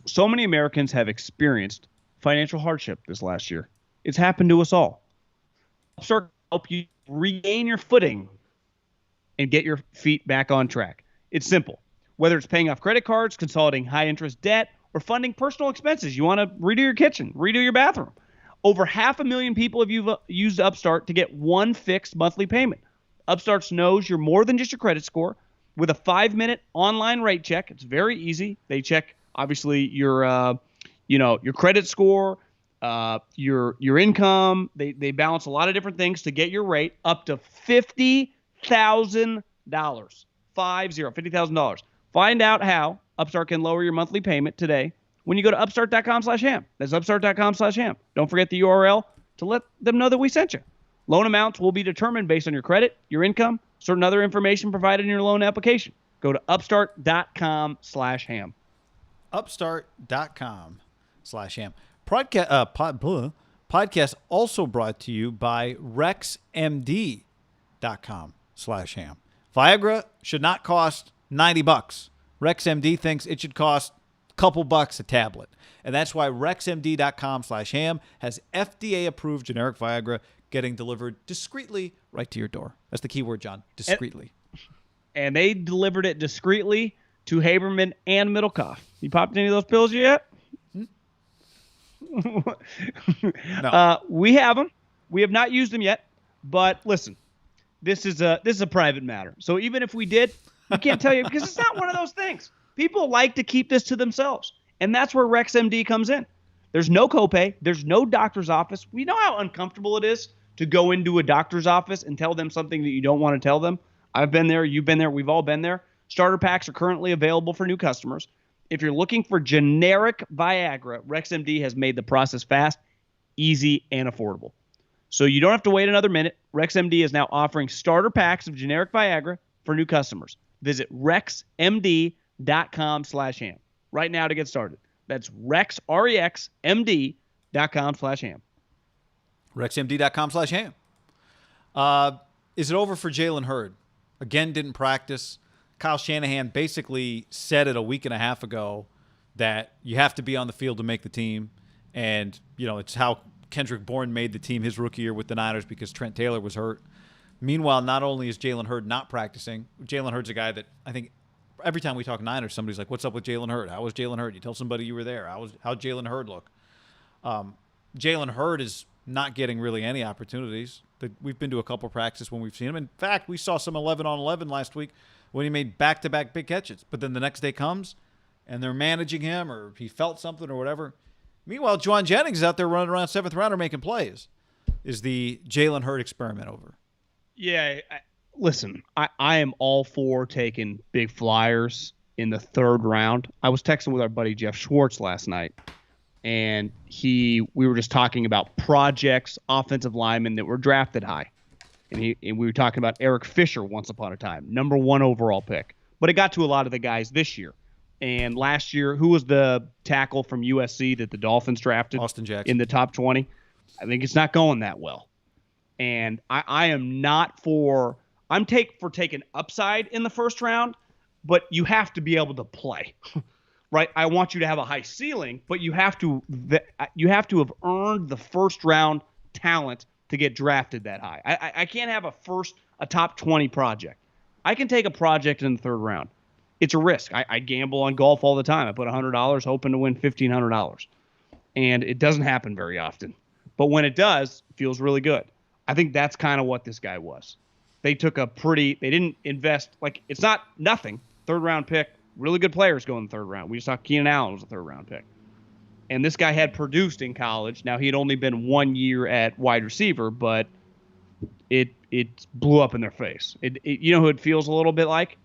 S2: So many Americans have experienced financial hardship this last year. It's happened to us all. Upstart help you regain your footing and get your feet back on track. It's simple. Whether it's paying off credit cards, consolidating high-interest debt, or funding personal expenses, you want to redo your kitchen, redo your bathroom. Over 500,000 people have used Upstart to get one fixed monthly payment. Upstart knows you're more than just your credit score. With a 5-minute online rate check, it's very easy. They check, obviously, your credit score, your income. They balance a lot of different things to get your rate up to $50,000 $50,000. Find out how Upstart can lower your monthly payment today when you go to upstart.com/ham. That's upstart.com/ham. Don't forget the URL to let them know that we sent you. Loan amounts will be determined based on your credit, your income, certain other information provided in your loan application. Go to upstart.com/ham.
S1: Upstart.com/ham. Podcast also brought to you by RexMD.com/ham. Viagra should not cost $90. RexMD thinks it should cost a couple bucks a tablet. And that's why RexMD.com/ham has FDA-approved generic Viagra getting delivered discreetly right to your door. That's the key word, John. Discreetly.
S2: And they delivered it discreetly to Haberman and Middlecoff. You popped any of those pills yet?
S1: No.
S2: We have them. We have not used them yet. But listen, this is a private matter. So even if we did, we can't tell you because it's not one of those things. People like to keep this to themselves. And that's where RexMD comes in. There's no copay. There's no doctor's office. We know how uncomfortable it is to go into a doctor's office and tell them something that you don't want to tell them. I've been there. You've been there. We've all been there. Starter packs are currently available for new customers. If you're looking for generic Viagra, RexMD has made the process fast, easy, and affordable. So you don't have to wait another minute. RexMD is now offering starter packs of generic Viagra for new customers. Visit RexMD.com/ham right now to get started. That's RexMD.com/ham.
S1: RexMD.com/ham. Is it over for Jalen Hurd? Again, didn't practice. Kyle Shanahan basically said it a week and a half ago that you have to be on the field to make the team. And, it's how Kendrick Bourne made the team his rookie year with the Niners because Trent Taylor was hurt. Meanwhile, not only is Jalen Hurd not practicing, Jalen Hurd's a guy that I think every time we talk Niners, somebody's like, what's up with Jalen Hurd? How was Jalen Hurd? You tell somebody you were there. How'd Jalen Hurd look? Jalen Hurd is not getting really any opportunities. We've been to a couple practices when we've seen him. In fact, we saw some 11-on-11 last week when he made back-to-back big catches. But then the next day comes, and they're managing him, or he felt something or whatever. Meanwhile, Juwan Jennings is out there running around seventh rounder making plays. Is the Jalen Hurd experiment over?
S2: Yeah, listen, I am all for taking big flyers in the third round. I was texting with our buddy Jeff Schwartz last night, and we were just talking about projects, offensive linemen that were drafted high. And we were talking about Eric Fisher once upon a time, number 1 overall pick. But it got to a lot of the guys this year. And last year, who was the tackle from USC that the Dolphins drafted?
S1: Austin Jackson.
S2: In the top 20. I think it's not going that well. And I am not for – I'm for taking upside in the first round, but you have to be able to play, right? I want you to have a high ceiling, but you have to have earned the first round talent to get drafted that high. I can't have a top 20 project. I can take a project in the third round. It's a risk. I gamble on golf all the time. I put $100 hoping to win $1,500. And it doesn't happen very often. But when it does, it feels really good. I think that's kind of what this guy was. They didn't invest, it's not nothing. Third round pick, really good players go in the third round. We just saw Keenan Allen was a third round pick. And this guy had produced in college. Now, he had only been 1 year at wide receiver, but it blew up in their face. You know who it feels a little bit like?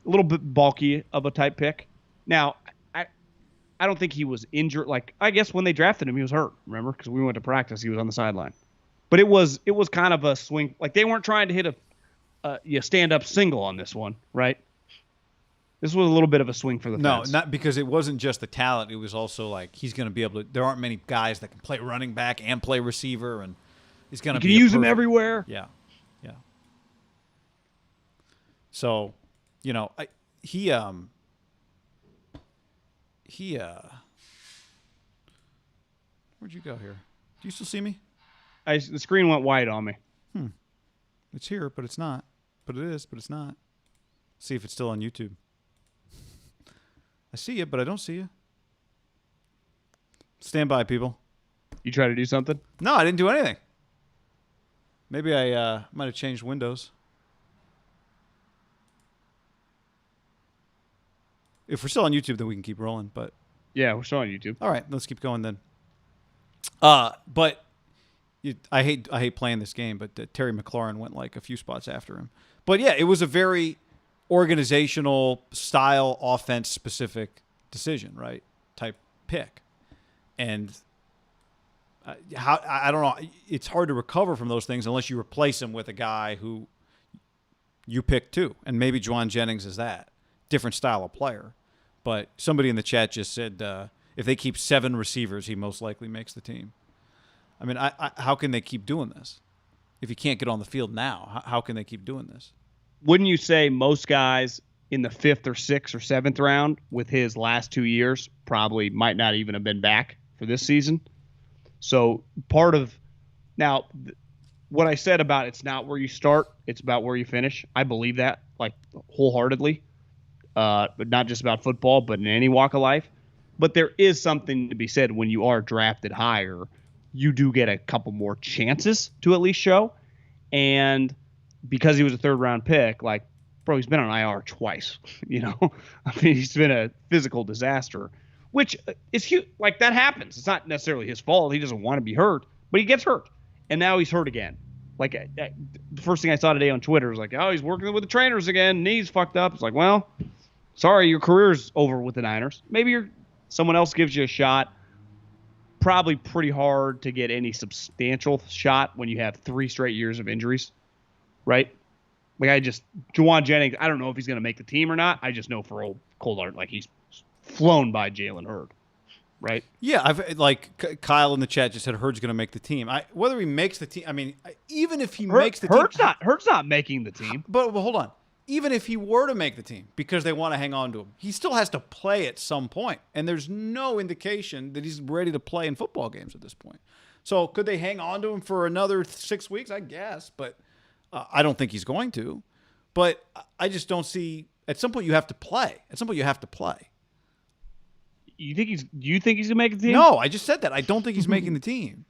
S2: A little bit bulky of a type pick. Now, I don't think he was injured. I guess when they drafted him, he was hurt, remember? Because we went to practice. He was on the sideline. But it was kind of a swing. They weren't trying to hit a stand-up single on this one, right? This was a little bit of a swing for the fence.
S1: No, not because it wasn't just the talent. It was also he's going to be able to. There aren't many guys that can play running back and play receiver, and he's going to be.
S2: You can use him everywhere.
S1: Yeah. So, he. Where'd you go here? Do you still see me?
S2: The screen went white on me.
S1: It's here, but it's not. But it is, but it's not. See if it's still on YouTube. I see you, but I don't see you. Stand by, people.
S2: You try to do something?
S1: No, I didn't do anything. Maybe I might have changed windows. If we're still on YouTube, then we can keep rolling. But
S2: yeah, we're still on YouTube.
S1: All right, let's keep going then. But I hate playing this game, but Terry McLaurin went a few spots after him. But yeah, it was a very organizational style, offense specific decision, right? Type pick. And I don't know. It's hard to recover from those things unless you replace him with a guy who you picked too. And maybe Juwan Jennings is that. Different style of player. But somebody in the chat just said if they keep 7 receivers, he most likely makes the team. I mean, how can they keep doing this? If you can't get on the field now, how can they keep doing this?
S2: Wouldn't you say most guys in the 5th or 6th or 7th round with his last 2 years probably might not even have been back for this season? So part of now what I said about it's not where you start, it's about where you finish. I believe that like wholeheartedly, but not just about football, but in any walk of life. But there is something to be said when you are drafted higher, you do get a couple more chances to at least show. And because he was a 3rd-round pick, like, bro, he's been on IR twice, you know? I mean, he's been a physical disaster, which is huge. Like, that happens. It's not necessarily his fault. He doesn't want to be hurt, but he gets hurt. And now he's hurt again. Like, the first thing I saw today on Twitter was like, oh, he's working with the trainers again. Knee's fucked up. It's like, well, sorry, your career's over with the Niners. Maybe someone else gives you a shot. Probably pretty hard to get any substantial shot when you have 3 straight years of injuries. Right? Like Juwan Jennings, I don't know if he's going to make the team or not. I just know for old cold art, like he's flown by Jalen Hurd. Right?
S1: Yeah, Kyle in the chat just said Hurd's going to make the team. Whether he makes the team, I mean, even if he makes the team.
S2: Hurd's not making the team.
S1: But hold on. Even if he were to make the team because they want to hang on to him, he still has to play at some point. And there's no indication that he's ready to play in football games at this point. So could they hang on to him for another 6 weeks? I guess, but I don't think he's going to, but I just don't see. At some point, you have to play.
S2: You think he's gonna make the team?
S1: No, I just said that. I don't think he's making the team.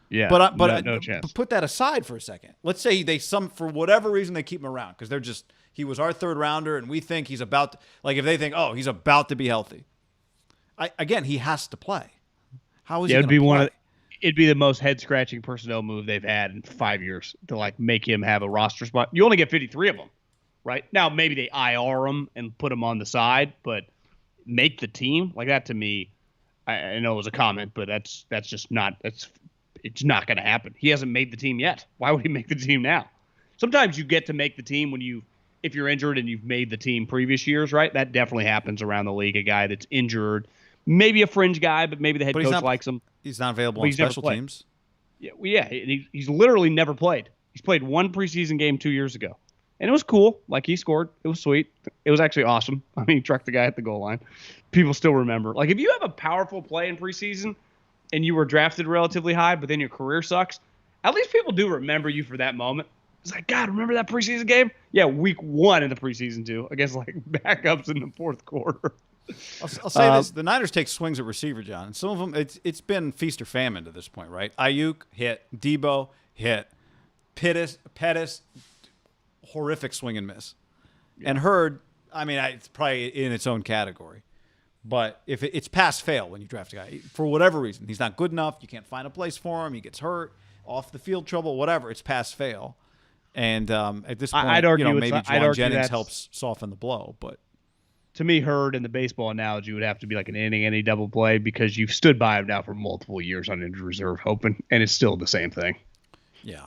S2: Yeah,
S1: but
S2: no chance.
S1: But put that aside for a second. Let's say for whatever reason they keep him around because he was our 3rd rounder and we think he's about to, like if they think he's about to be healthy. Again, he has to play. How is he?
S2: It'd be the most head-scratching personnel move they've had in 5 years to like make him have a roster spot. You only get 53 of them, right? Now maybe they IR him and put him on the side, but make the team like that to me. I know it was a comment, but that's just not. It's not going to happen. He hasn't made the team yet. Why would he make the team now? Sometimes you get to make the team if you're injured and you've made the team previous years, right? That definitely happens around the league. A guy that's injured, maybe a fringe guy, but maybe the head coach likes him.
S1: He's not available on special teams.
S2: Yeah, he's literally never played. He's played 1 preseason game 2 years ago. And it was cool. Like, he scored. It was sweet. It was actually awesome. I mean, he trucked the guy at the goal line. People still remember. Like, if you have a powerful play in preseason and you were drafted relatively high, but then your career sucks, at least people do remember you for that moment. It's like, God, remember that preseason game? Yeah, week 1 in the preseason, too, against, like, backups in the 4th quarter.
S1: I'll say this. The Niners take swings at receiver, John. And some of them, it's been feast or famine to this point, right? Ayuk, hit. Debo, hit. Pettis, horrific swing and miss. Yeah. And Hurd, I mean, it's probably in its own category. But if it's pass-fail when you draft a guy. For whatever reason, he's not good enough. You can't find a place for him. He gets hurt, off the field trouble, whatever. It's pass-fail. And at this point,
S2: I'd argue
S1: maybe Juwan Jennings helps soften the blow, but
S2: to me, Hurd in the baseball analogy would have to be like an inning, any double play because you've stood by him now for multiple years on injured reserve hoping, and it's still the same thing.
S1: Yeah.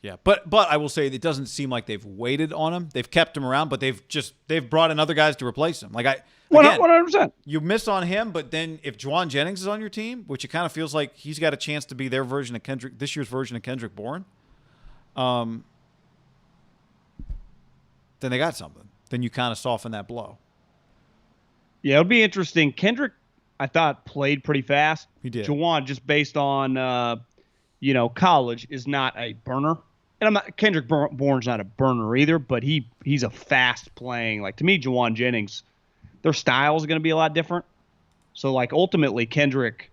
S1: Yeah. But I will say it doesn't seem like they've waited on him. They've kept him around, but they've brought in other guys to replace him. Like
S2: 100%.
S1: You miss on him, but then if Juwan Jennings is on your team, which it kind of feels like he's got a chance to be their version of Kendrick, this year's version of Kendrick Bourne, then they got something. Then you kind of soften that blow.
S2: Yeah, it'll be interesting. Kendrick, I thought, played pretty fast.
S1: He did.
S2: Juwan, just based on, college, is not a burner. And Kendrick Bourne's not a burner either, but he's a fast playing. Like, to me, Juwan Jennings, their style is going to be a lot different. So, like, ultimately, Kendrick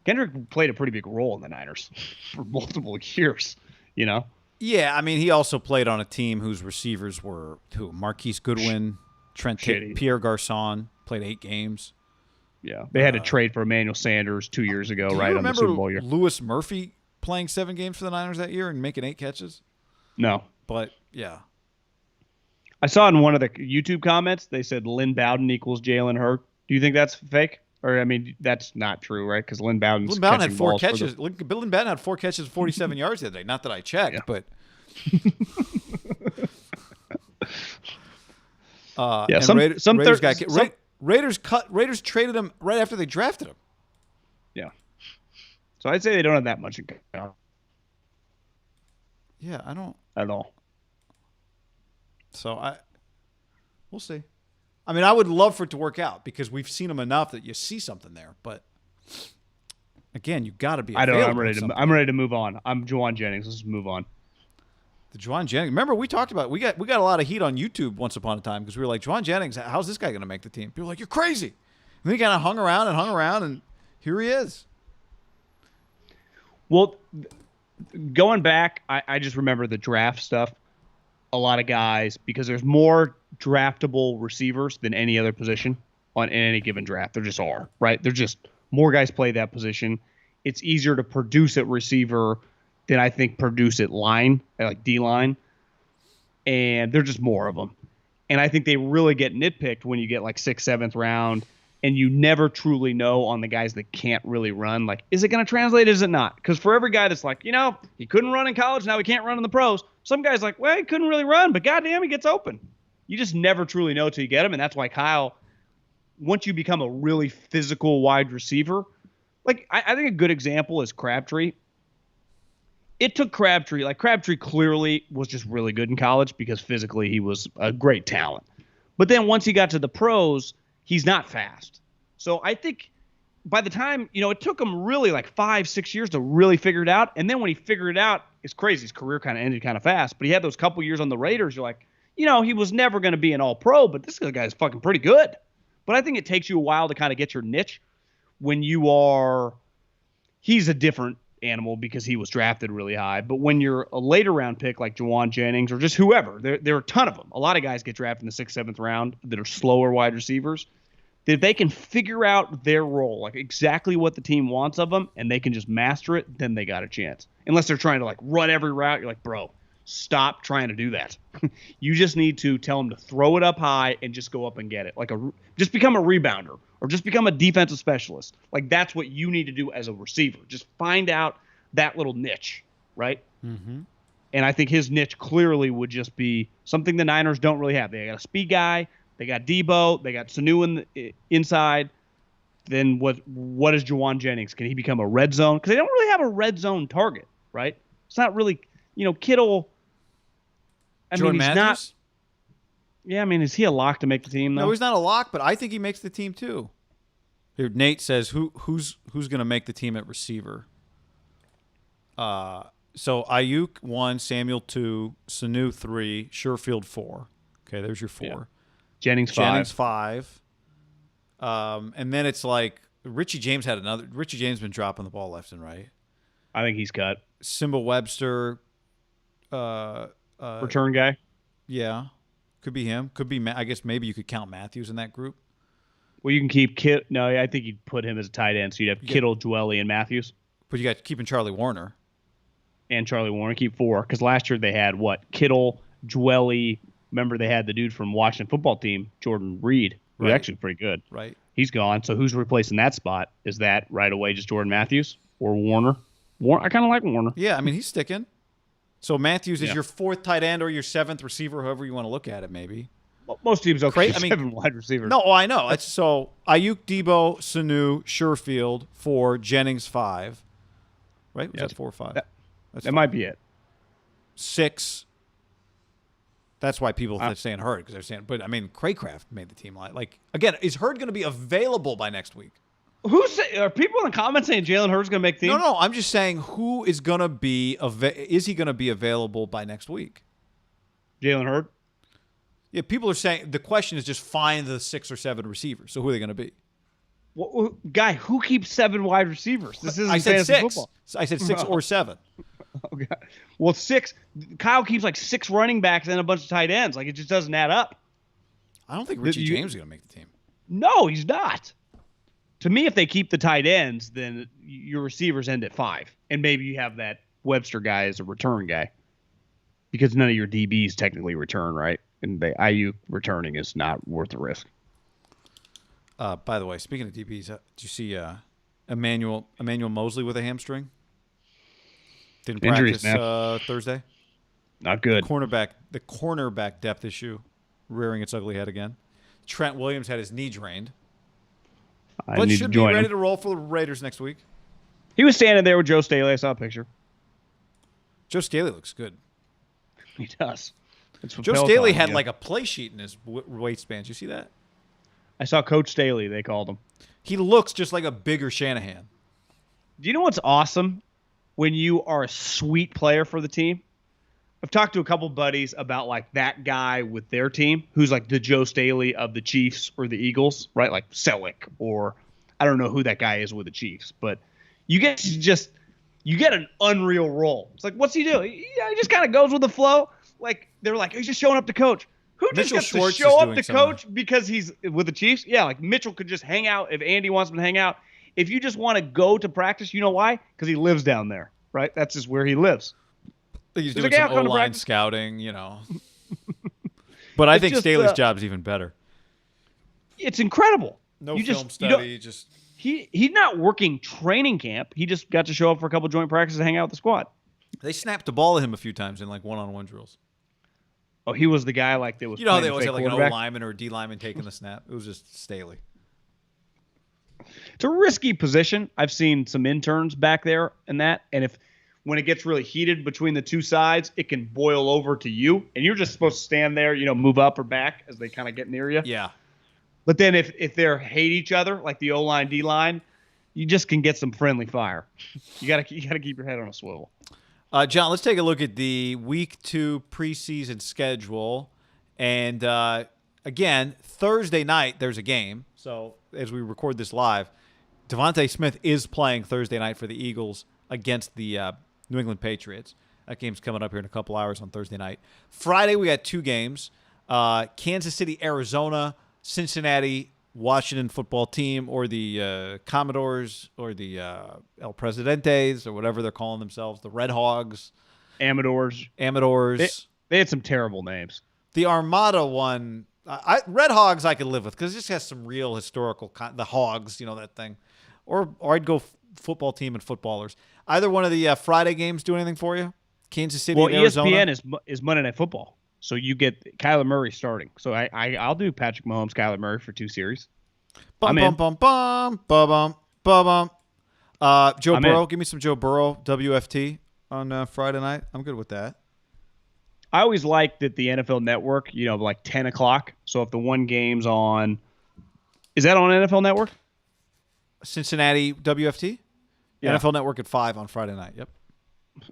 S2: played a pretty big role in the Niners for multiple years, you know?
S1: Yeah, I mean, he also played on a team whose receivers were Marquise Goodwin, Pierre Garçon, played 8 games.
S2: Yeah, they had to trade for Emmanuel Sanders 2 years ago, right, on the Super Bowl year.
S1: Lewis Murphy playing 7 games for the Niners that year and making 8 catches?
S2: No.
S1: But, yeah.
S2: I saw in one of the YouTube comments, they said Lynn Bowden equals Jalen Hurd. Do you think that's fake? Or, I mean, that's not true, right? Because Lynn Bowden
S1: had 4 catches. Lynn Bowden had 4 catches, 47 yards the other day. Not that I checked, but. Raiders traded him right after they drafted him.
S2: Yeah. So I'd say they don't have that much in common.
S1: Yeah, I don't.
S2: At all.
S1: So we'll see. I mean, I would love for it to work out because we've seen him enough that you see something there. But again, you got to be.
S2: I don't know. I'm ready to move on. I'm Juwan Jennings. Let's move on.
S1: The Juwan Jennings. Remember, we talked about we got a lot of heat on YouTube once upon a time because we were like, Juwan Jennings, how's this guy going to make the team? People were like, you're crazy. And then he kind of hung around, and here he is.
S2: Well, going back, I just remember the draft stuff. A lot of guys, because there's more draftable receivers than any other position in any given draft. There just are, right? There's just more guys play that position. It's easier to produce at receiver than I think produce at line, like D-line. And there's just more of them. And I think they really get nitpicked when you get like 6th, 7th round, and you never truly know on the guys that can't really run. Like, is it going to translate? Is it not? Because for every guy that's like, he couldn't run in college, now he can't run in the pros. Some guy's like, well, he couldn't really run, but goddamn, he gets open. You just never truly know till you get him, and that's why Kyle, once you become a really physical wide receiver, like I think a good example is Crabtree. It took Crabtree. Like, Crabtree clearly was just really good in college because physically he was a great talent. But then once he got to the pros, he's not fast. So I think by the time, it took him really like 5-6 years to really figure it out. And then when he figured it out, it's crazy. His career kind of ended kind of fast. But he had those couple years on the Raiders. You're like, he was never going to be an all-pro, but this guy's fucking pretty good. But I think it takes you a while to kind of get your niche when he's a different animal because he was drafted really high. But when you're a later round pick like Juwan Jennings or just whoever, there are a ton of them. A lot of guys get drafted in the 6th, 7th round that are slower wide receivers. If they can figure out their role, like exactly what the team wants of them, and they can just master it, then they got a chance. Unless they're trying to like run every route, you're like, bro, stop trying to do that. You just need to tell them to throw it up high and just go up and get it. Just become a rebounder or just become a defensive specialist. Like, that's what you need to do as a receiver. Just find out that little niche, right?
S1: Mm-hmm.
S2: And I think his niche clearly would just be something the Niners don't really have. They got a speed guy. They got Debo. They got Sanu inside. Then what is Juwan Jennings? Can he become a red zone? Because they don't really have a red zone target, right? It's not really, Kittle. He's
S1: Matthews?
S2: not. Yeah, is he a lock to make the team, though?
S1: No, he's not a lock, but I think he makes the team too. Here, Nate says, who's going to make the team at receiver? So Ayuk 1, Samuel 2, Sanu 3, Sherfield 4. Okay, there's your 4.
S2: Yeah. Jennings
S1: 5. And then it's like Richie James Richie James been dropping the ball left and right.
S2: I think he's cut.
S1: Simba Webster.
S2: Return guy?
S1: Yeah. Could be him. Could be, I guess maybe you could count Matthews in that group.
S2: Well, you can keep No, I think you'd put him as a tight end. So you'd have Kittle, Dwelly, and Matthews.
S1: But you got keeping Charlie Warner.
S2: And Charlie Warner. Keep 4. Because last year they had Kittle, Dwelly. Remember they had the dude from Washington football team, Jordan Reed, who's actually pretty good.
S1: Right.
S2: He's gone. So who's replacing that spot? Is that right away just Jordan Matthews or Warner? I kind of like Warner.
S1: Yeah, he's sticking. So Matthews is your 4th tight end or your 7th receiver, however you want to look at it, maybe.
S2: Well, most teams okay. 7 wide receivers.
S1: No, I know. That's so Ayuk, Debo, Sanu, Sherfield 4, Jennings 5. Right? Was that 4 or 5?
S2: That might be it.
S1: 6. That's why people are saying Hurd, because they're saying, but Craycraft made the team. Like again, is Hurd going to be available by next week?
S2: Are people in the comments saying Jalen Hurd's going to make the team?
S1: No. I'm just saying who is going to be is he going to be available by next week?
S2: Jalen Hurd?
S1: Yeah, people are saying the question is just find the 6 or 7 receivers. So who are they going to be?
S2: Well, guy, who keeps 7 wide receivers? This isn't fantasy
S1: 6.
S2: football.
S1: I said 6 or 7.
S2: Okay. Well, 6. Kyle keeps 6 running backs and a bunch of tight ends. It just doesn't add up.
S1: I don't think Richie James is going to make the team.
S2: No, he's not. To me, if they keep the tight ends, then your receivers end at 5, and maybe you have that Webster guy as a return guy. because none of your DBs technically return, right? And the IU returning is not worth the risk.
S1: By the way, speaking of DBs, did you see Emmanuel Mosley with a hamstring? Didn't
S2: Injuries,
S1: practice Thursday.
S2: Not good.
S1: The cornerback depth issue rearing its ugly head again. Trent Williams had his knee drained, but should be ready to roll for the Raiders next week.
S2: He was standing there with Joe Staley. I saw a picture.
S1: Joe Staley looks good.
S2: He does.
S1: Joe Staley had like a play sheet in his waistband. Did you see that?
S2: I saw Coach Staley, they called him.
S1: He looks just like a bigger Shanahan.
S2: Do you know what's awesome? When you are a sweet player for the team. I've talked to a couple buddies about like that guy with their team who's like the Joe Staley of the Chiefs or the Eagles, right? Like Selleck, or I don't know who that guy is with the Chiefs, but you get an unreal role. It's like, what's he do? He just kind of goes with the flow. Like they're like, he's just showing up to coach. Who just gets to show up to coach because he's with the Chiefs? Yeah, like Mitchell could just hang out if Andy wants him to hang out. If you just want to go to practice, you know why? Because he lives down there, right? That's just where he lives.
S1: He's doing some O-line scouting, you know. But I think Staley's job's even better.
S2: It's incredible.
S1: No film study, just...
S2: He's not working training camp. He just got to show up for a couple joint practices and hang out with the squad.
S1: They snapped the ball at him a few times in like one-on-one drills.
S2: Oh, he was the guy like that was.
S1: You know how they always have like an O-lineman or a D-lineman taking the snap? It was just Staley.
S2: It's a risky position. I've seen some interns back there and that. And when it gets really heated between the two sides, it can boil over to you. And you're just supposed to stand there, move up or back as they kind of get near you.
S1: Yeah.
S2: But then if they hate each other, like the O-line, D-line, you just can get some friendly fire. You gotta keep your head on a swivel.
S1: John, let's take a look at the Week 2 preseason schedule. And, again, Thursday night there's a game. So as we record this live, Devontae Smith is playing Thursday night for the Eagles against the New England Patriots. That game's coming up here in a couple hours on Thursday night. Friday we got 2 games. Kansas City, Arizona, Cincinnati, Washington football team, or the Commodores, or the El Presidentes, or whatever they're calling themselves, the Red Hogs.
S2: Amadors. They had some terrible names.
S1: The Armada one, Red Hogs I could live with because it just has some real historical, the Hogs, that thing. Or I'd go football team and footballers. Either one of the Friday games do anything for you? Kansas City and Arizona?
S2: ESPN is Monday Night Football. So you get Kyler Murray starting. So I'll do Patrick Mahomes, Kyler Murray for 2 series.
S1: Bum, bum, bum, bum, bum, bum, bum. Joe Burrow. Give me some Joe Burrow, WFT, on Friday night. I'm good with that.
S2: I always liked that the NFL Network, like 10 o'clock. So if the one game's on – is that on NFL Network?
S1: Cincinnati WFT? Yeah. NFL Network at 5 on Friday night. Yep.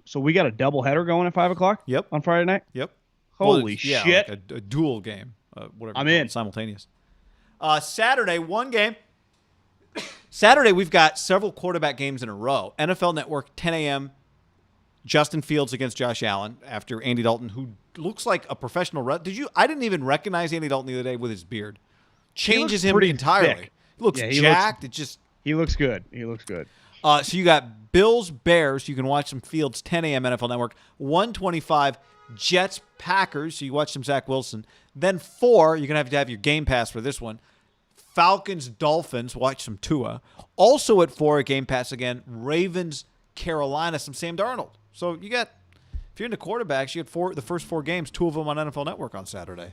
S2: So we got a doubleheader going at 5 o'clock?
S1: Yep.
S2: On Friday night?
S1: Yep.
S2: Holy shit.
S1: Yeah, like a dual game. Whatever.
S2: I'm in.
S1: Simultaneous. Saturday, one game. Saturday, we've got several quarterback games in a row. NFL Network, 10 a.m., Justin Fields against Josh Allen after Andy Dalton, who looks like a professional. I didn't even recognize Andy Dalton the other day with his beard. Changes him entirely.
S2: Thick.
S1: He looks jacked.
S2: He looks good. He looks good.
S1: So you got Bills, Bears. You can watch some Fields, 10 a.m. NFL Network. 1:25, Jets, Packers. So you watch some Zach Wilson. Then 4, you're going to have your Game Pass for this one. Falcons, Dolphins. Watch some Tua. Also at 4, Game Pass again. Ravens, Carolina, some Sam Darnold. So you got, if you're into quarterbacks, you get the first 4 games, 2 of them on NFL Network on Saturday.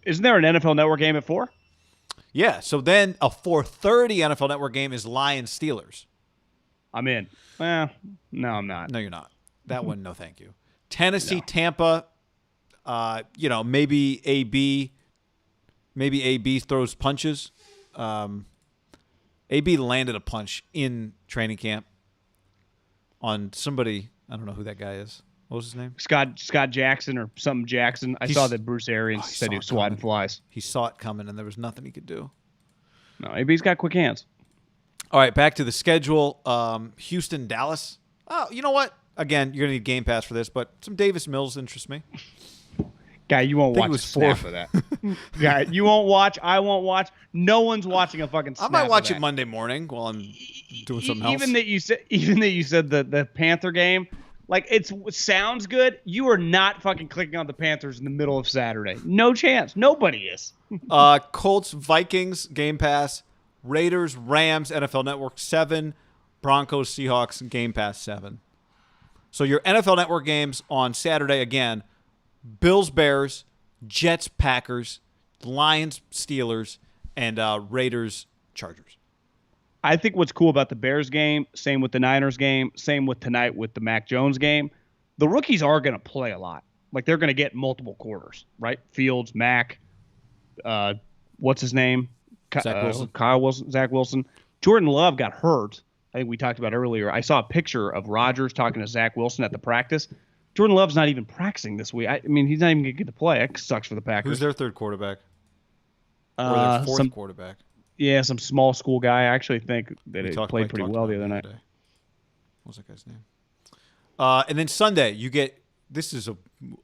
S2: Isn't there an NFL Network game at 4?
S1: Yeah, so then a 4:30 NFL Network game is Lions-Steelers.
S2: I'm in. Well, no, I'm not.
S1: No, you're not. That one, no thank you. Tennessee, Tampa, maybe AB throws punches. AB landed a punch in training camp on somebody. I don't know who that guy is. What was his name?
S2: Scott Jackson or something Jackson. I saw that Bruce Arians said he was swatting flies.
S1: He saw it coming, and there was nothing he could do.
S2: No, AB's got quick hands.
S1: All right, back to the schedule. Houston, Dallas. Oh, you know what? Again, you're going to need Game Pass for this, but some Davis Mills interests me.
S2: Guy, you won't watch a snap of that. Guy, you won't watch. I won't watch. No one's watching a fucking snap.
S1: I might watch it Monday morning while I'm doing something else.
S2: Even that you said the Panther game Like, it sounds good. You are not fucking clicking on the Panthers in the middle of Saturday. No chance. Nobody is.
S1: Colts, Vikings, Game Pass. Raiders, Rams, NFL Network 7. Broncos, Seahawks, Game Pass 7. So your NFL Network games on Saturday again. Bills, Bears, Jets, Packers, Lions, Steelers, and Raiders, Chargers.
S2: I think what's cool about the Bears game, same with the Niners game, same with tonight with the Mac Jones game, the rookies are going to play a lot. Like, they're going to get multiple quarters, right? Fields, Mac, what's his name?
S1: Zach Wilson.
S2: Kyle Wilson, Zach Wilson. Jordan Love got hurt. I think we talked about earlier. I saw a picture of Rodgers talking to Zach Wilson at the practice. Jordan Love's not even practicing this week. I mean, he's not even going to get to play. That sucks for the Packers.
S1: Who's their third quarterback? Or their fourth quarterback?
S2: Yeah, some small school guy. I actually think that it played pretty well the other night.
S1: What was that guy's name? And then Sunday, you get – this is a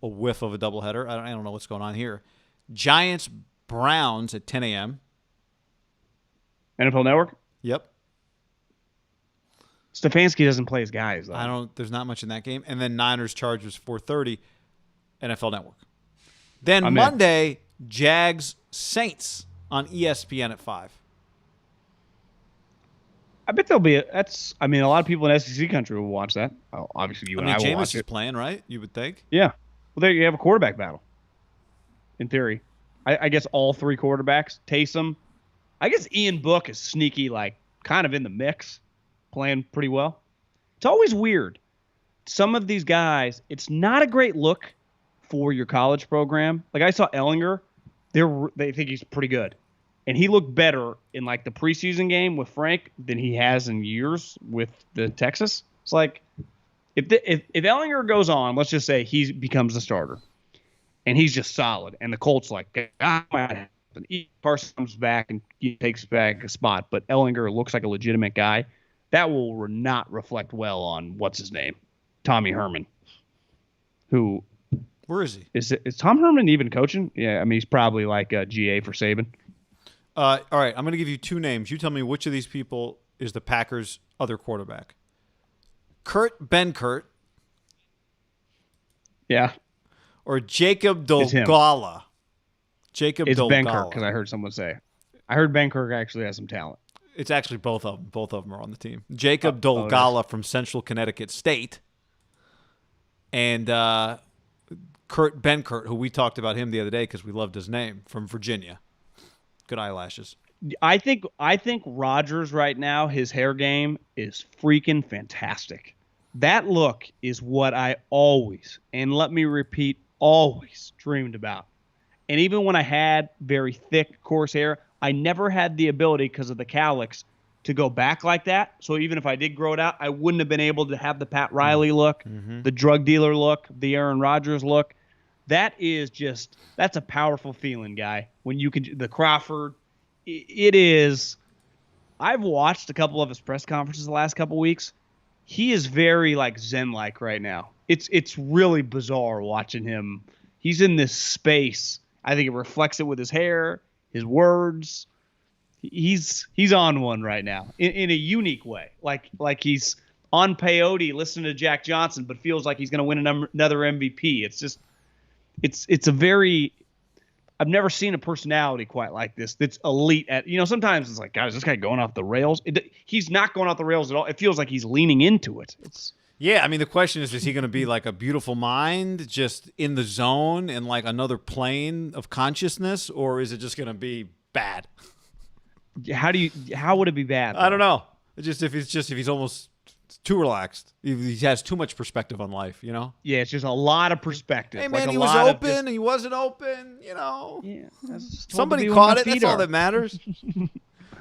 S1: whiff of a doubleheader. I don't know what's going on here. Giants, Browns at 10 a.m.
S2: NFL Network?
S1: Yep.
S2: Stefanski doesn't play his guys, though.
S1: There's not much in that game. And then Niners, Chargers, 4:30, NFL Network. Then Monday, Jags, Saints on ESPN at 5.
S2: I bet there'll be a lot of people in SEC country will watch that. Oh, obviously, you and I will
S1: Jameis
S2: watch it.
S1: is playing, right? You would think.
S2: Yeah. Well, there you have a quarterback battle. In theory, I guess all three quarterbacks. Taysom. I guess Ian Book is sneaky, like kind of in the mix, playing pretty well. It's always weird. Some of these guys, it's not a great look for your college program. Like, I saw Ellinger. They think he's pretty good. And he looked better in, like, the preseason game with Frank than he has in years with the Texas. It's like, if Ellinger goes on, let's just say he becomes the starter, and he's just solid, and the Colts like, Carson comes back and he takes back a spot, but Ellinger looks like a legitimate guy, that will not reflect well on what's his name, Tommy Herman, who.
S1: Where is he?
S2: Is Tom Herman even coaching? Yeah, I mean, he's probably like a GA for Saban.
S1: All right, I'm going to give you two names. You tell me which of these people is the Packers' other quarterback. Kurt Benkert.
S2: Yeah.
S1: Or Jacob Dolgala.
S2: It's Benkert, because I heard someone say. I heard Benkert actually has some talent.
S1: It's actually both of them. Both of them are on the team. Jacob Dolgala from Central Connecticut State. And Kurt Benkert, who we talked about him the other day because we loved his name, from Virginia. Good eyelashes.
S2: I think Rodgers right now, his hair game is freaking fantastic. That look is what I always, and let me repeat, always dreamed about. And even when I had very thick, coarse hair, I never had the ability, because of the cowlicks, to go back like that. So even if I did grow it out, I wouldn't have been able to have the Pat Riley look, the drug dealer look, the Aaron Rodgers look. That's a powerful feeling, guy. When you can, the Crawford, it is. I've watched a couple of his press conferences the last couple weeks. He is very like Zen-like right now. It's really bizarre watching him. He's in this space. I think it reflects it with his hair, his words. He's on one right now in a unique way. Like he's on peyote listening to Jack Johnson, but feels like he's going to win another MVP. It's just. It's a very – I've never seen a personality quite like this that's elite at – sometimes it's like, God, is this guy going off the rails? He's not going off the rails at all. It feels like he's leaning into it.
S1: Yeah, I mean, the question is he going to be like a beautiful mind just in the zone in like another plane of consciousness, or is it just going to be bad?
S2: How would it be bad?
S1: I don't know. If he's almost – too relaxed. He has too much perspective on life,
S2: Yeah, it's just a lot of perspective.
S1: Hey, man, he was open, he wasn't open,
S2: Yeah,
S1: somebody caught it. That's all that matters.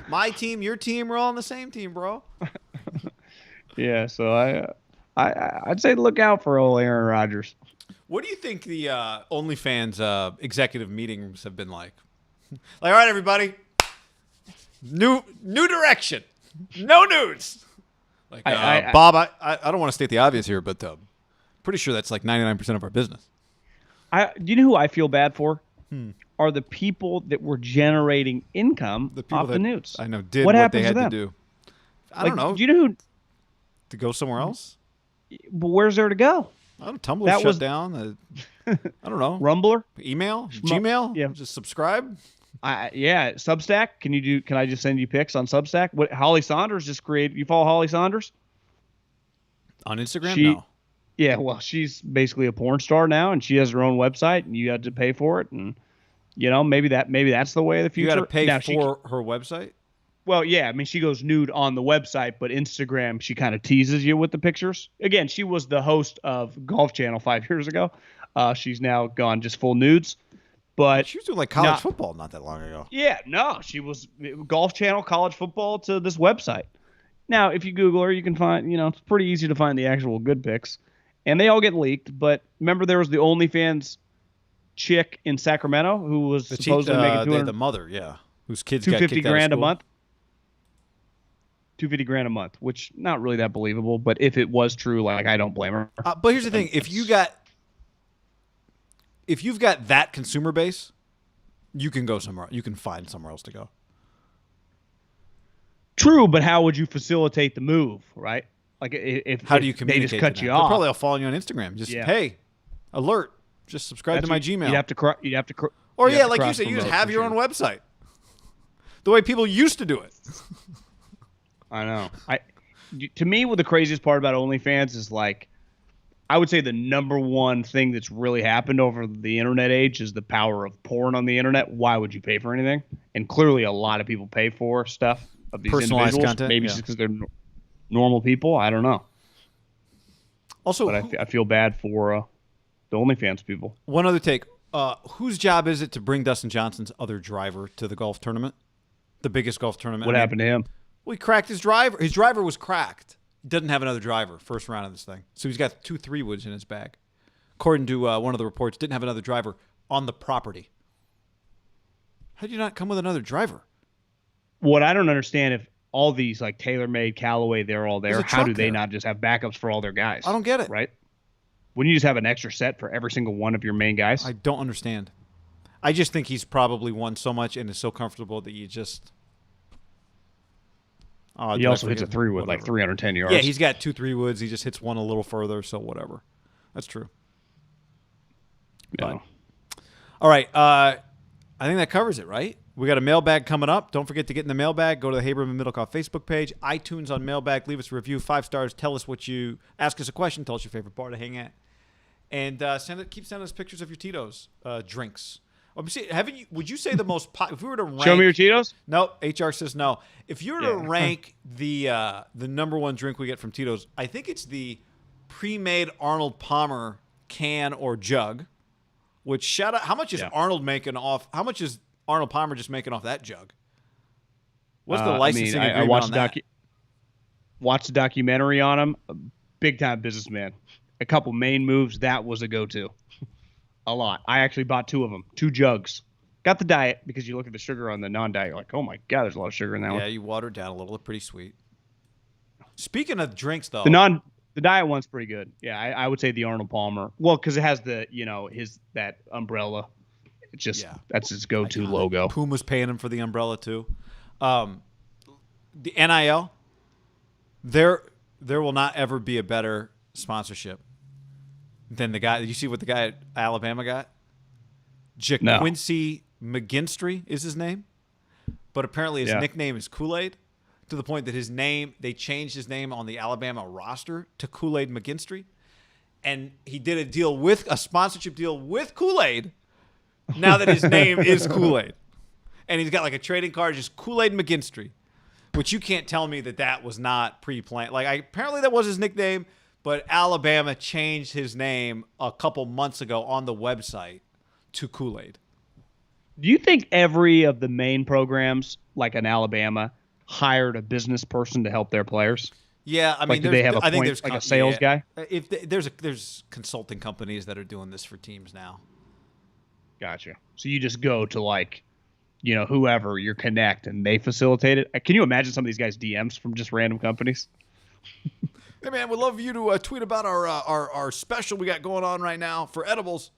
S1: My team, your team, we're all on the same team, bro.
S2: Yeah, so I'd say look out for old Aaron Rodgers.
S1: What do you think the OnlyFans executive meetings have been like? Like, all right, everybody, new direction, no nudes. Like, Bob, I don't want to state the obvious here, but pretty sure that's like 99% of our business.
S2: Do you know who I feel bad for? Are the people that were generating income off the nudes.
S1: I know, what they had to do. I don't know.
S2: Do you know who?
S1: To go somewhere else?
S2: But where's there to go?
S1: I don't know, Tumblr
S2: That
S1: shut
S2: was-
S1: down. I don't know.
S2: Rumbler?
S1: Email? Gmail?
S2: Yeah.
S1: Just subscribe?
S2: Yeah, Substack. Can I just send you pics on Substack? What Holly Saunders just created? You follow Holly Saunders?
S1: On Instagram?
S2: She-
S1: No.
S2: Yeah, well, she's basically a porn star now, and she has her own website, and you had to pay for it, and maybe that's the way of the future.
S1: You got to pay
S2: Now,
S1: for her website?
S2: Well, yeah, I mean, she goes nude on the website, but Instagram, she kind of teases you with the pictures. Again, she was the host of Golf Channel 5 years ago. She's now gone just full nudes. But
S1: She was doing like college football not that long ago.
S2: yeah, no, she was Golf Channel, college football to this website. Now, if you Google her, you can find, it's pretty easy to find the actual good pics. And they all get leaked. But remember, there was the OnlyFans chick in Sacramento who was supposedly making
S1: the mother, yeah, whose kids got kicked out of
S2: $250,000 a
S1: school.
S2: month. $250,000 a month, which not really that believable. But if it was true, like, I don't blame her.
S1: But here's the thing: if you've got that consumer base, you can go somewhere. You can find somewhere else to go.
S2: True, but how would you facilitate the move, right? Like, if
S1: How do you
S2: they
S1: communicate?
S2: just cut
S1: to
S2: you
S1: them? They're
S2: off?
S1: probably all following you on Instagram. Just hey, alert! Just subscribe to my Gmail.
S2: You'd have to.
S1: Or
S2: you'd
S1: yeah,
S2: have to
S1: like you said, you just
S2: cross-promote
S1: have
S2: for
S1: your
S2: sure.
S1: own website. The way people used to do it.
S2: I know. To me, what the craziest part about OnlyFans is, like, I would say the number one thing that's really happened over the internet age is the power of porn on the internet. Why would you pay for anything? And clearly, a lot of people pay for stuff of these
S1: Personalized
S2: individuals.
S1: content,
S2: Maybe
S1: yeah.
S2: just because they're normal people. I don't know.
S1: Also,
S2: But I feel bad for the OnlyFans people.
S1: one other take. Whose job is it to bring Dustin Johnson's other driver to the golf tournament? The biggest golf tournament.
S2: What happened to him?
S1: Well, he cracked his driver. His driver was cracked. He doesn't have another driver first round of this thing. So he's got 2 3-woods in his bag. According to one of the reports, didn't have another driver on the property. How do you not come with another driver?
S2: What I don't understand, if all these, like, TaylorMade, Callaway, they're all
S1: There's
S2: there,
S1: a
S2: how
S1: truck
S2: do they
S1: there.
S2: not just have backups for all their guys?
S1: I don't get it.
S2: Right? Wouldn't you just have an extra set for every single one of your main guys?
S1: I don't understand. I just think he's probably won so much and is so comfortable that you just. Oh,
S2: He also hits a 3-wood, like 310 yards.
S1: Yeah, he's got 2 3-woods. He just hits one a little further, so whatever. That's true.
S2: Yeah.
S1: All right. I think that covers it, right? We got a mailbag coming up. Don't forget to get in the mailbag. Go to the Haberman Middlecoff Facebook page, iTunes on mailbag. Leave us a review, 5 stars. Tell us ask us a question. Tell us your favorite bar to hang at. And keep sending us pictures of your Tito's drinks. Would you say the most if we were to rank,
S2: Show me your Tito's?
S1: No, HR says no. If you were to rank the number one drink we get from Tito's, I think it's the pre-made Arnold Palmer can or jug. Which shout out, how much is Arnold making off? How much is Arnold Palmer just making off that jug? What's the licensing agreement
S2: I watched
S1: on that?
S2: watched the documentary on him. A big time businessman. A couple main moves, that was a go-to. A lot. I actually bought 2 of them, 2 jugs. Got the diet because you look at the sugar on the non-diet, you're like, oh my god, there's a lot of sugar in that one.
S1: Yeah, you water it down a little. It's pretty sweet. Speaking of drinks, though,
S2: The diet one's pretty good. Yeah, I would say the Arnold Palmer. Well, because it has the that umbrella. It's just that's his go-to logo.
S1: Puma's paying him for the umbrella too. The NIL, there will not ever be a better sponsorship than the guy. Did you see what the guy at Alabama got? Quincy McGinstry is his name, but apparently his nickname is Kool-Aid. To the point that they changed his name on the Alabama roster to Kool-Aid McGinstry. And he did a sponsorship deal with Kool-Aid now that his name is Kool-Aid. And he's got like a trading card, just Kool-Aid McGinstry, which you can't tell me that was not pre-planned. Apparently that was his nickname, but Alabama changed his name a couple months ago on the website to Kool-Aid.
S2: Do you think every of the main programs, like in Alabama, hired a business person to help their players?
S1: Yeah, I mean,
S2: do they have
S1: there's
S2: like a sales guy?
S1: If there's consulting companies that are doing this for teams now.
S2: Gotcha. So you just go to whoever your connect and they facilitate it. Can you imagine some of these guys' DMs from just random companies?
S1: Hey man, we'd love you to tweet about our special we got going on right now for edibles.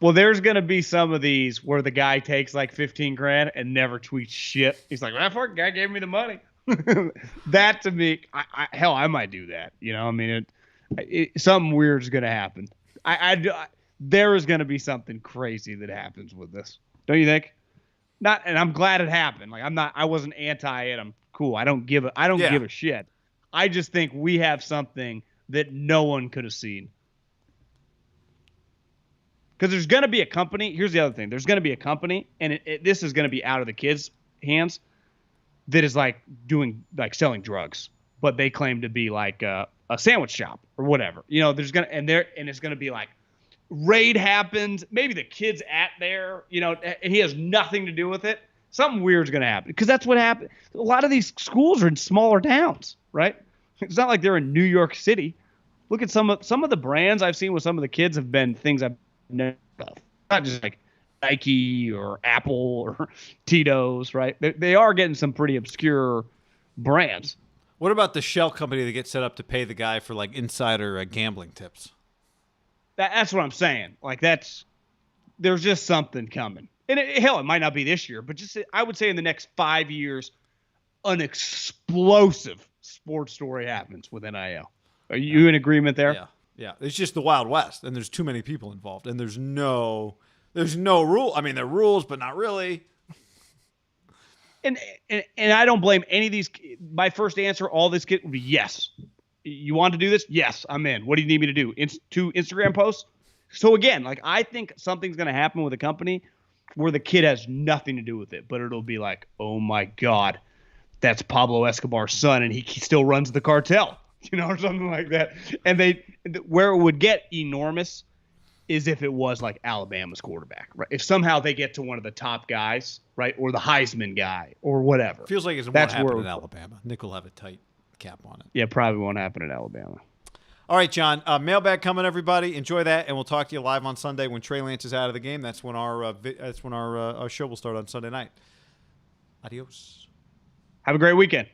S2: Well, there's going to be some of these where the guy takes like $15,000 and never tweets shit. He's like, that fucking guy gave me the money. That to me, I might do that. Something weird is going to happen. There is going to be something crazy that happens with this. Don't you think? And I'm glad it happened. Like I wasn't anti it. I'm cool. I don't give a shit. I just think we have something that no one could have seen. Because there's going to be a company. Here's the other thing. There's going to be a company, and this is going to be out of the kids' hands, that is like selling drugs, but they claim to be like a sandwich shop or whatever. There's gonna and it's going to be like raid happens. Maybe the kid's at there, and he has nothing to do with it. Something weird's going to happen because that's what happened. A lot of these schools are in smaller towns, right? It's not like they're in New York City. Look at some of the brands I've seen with some of the kids have been things I've never heard of. Not just like Nike or Apple or Tito's, right? They are getting some pretty obscure brands.
S1: What about the shell company that gets set up to pay the guy for like insider gambling tips?
S2: That's what I'm saying. Like there's just something coming. And it might not be this year, but I would say in the next 5 years, an explosive sports story happens with NIL. Are you in agreement there?
S1: Yeah. It's just the Wild West, and there's too many people involved, and there's no rule. I mean, there are rules, but not really.
S2: And I don't blame any of these. My first answer, all this kid would be yes. You want to do this? Yes, I'm in. What do you need me to do? 2 Instagram posts? So again, like I think something's going to happen with a company where the kid has nothing to do with it, but it'll be like, oh my God, that's Pablo Escobar's son, and he still runs the cartel, or something like that. And where it would get enormous is if it was like Alabama's quarterback, right? If somehow they get to one of the top guys, right, or the Heisman guy, or whatever.
S1: Feels like it won't happen in Alabama. Nick will have a tight cap on it.
S2: Yeah, probably won't happen in Alabama.
S1: All right, John. Mailbag coming, everybody. Enjoy that, and we'll talk to you live on Sunday when Trey Lance is out of the game. That's when our show will start on Sunday night. Adios.
S2: Have a great weekend.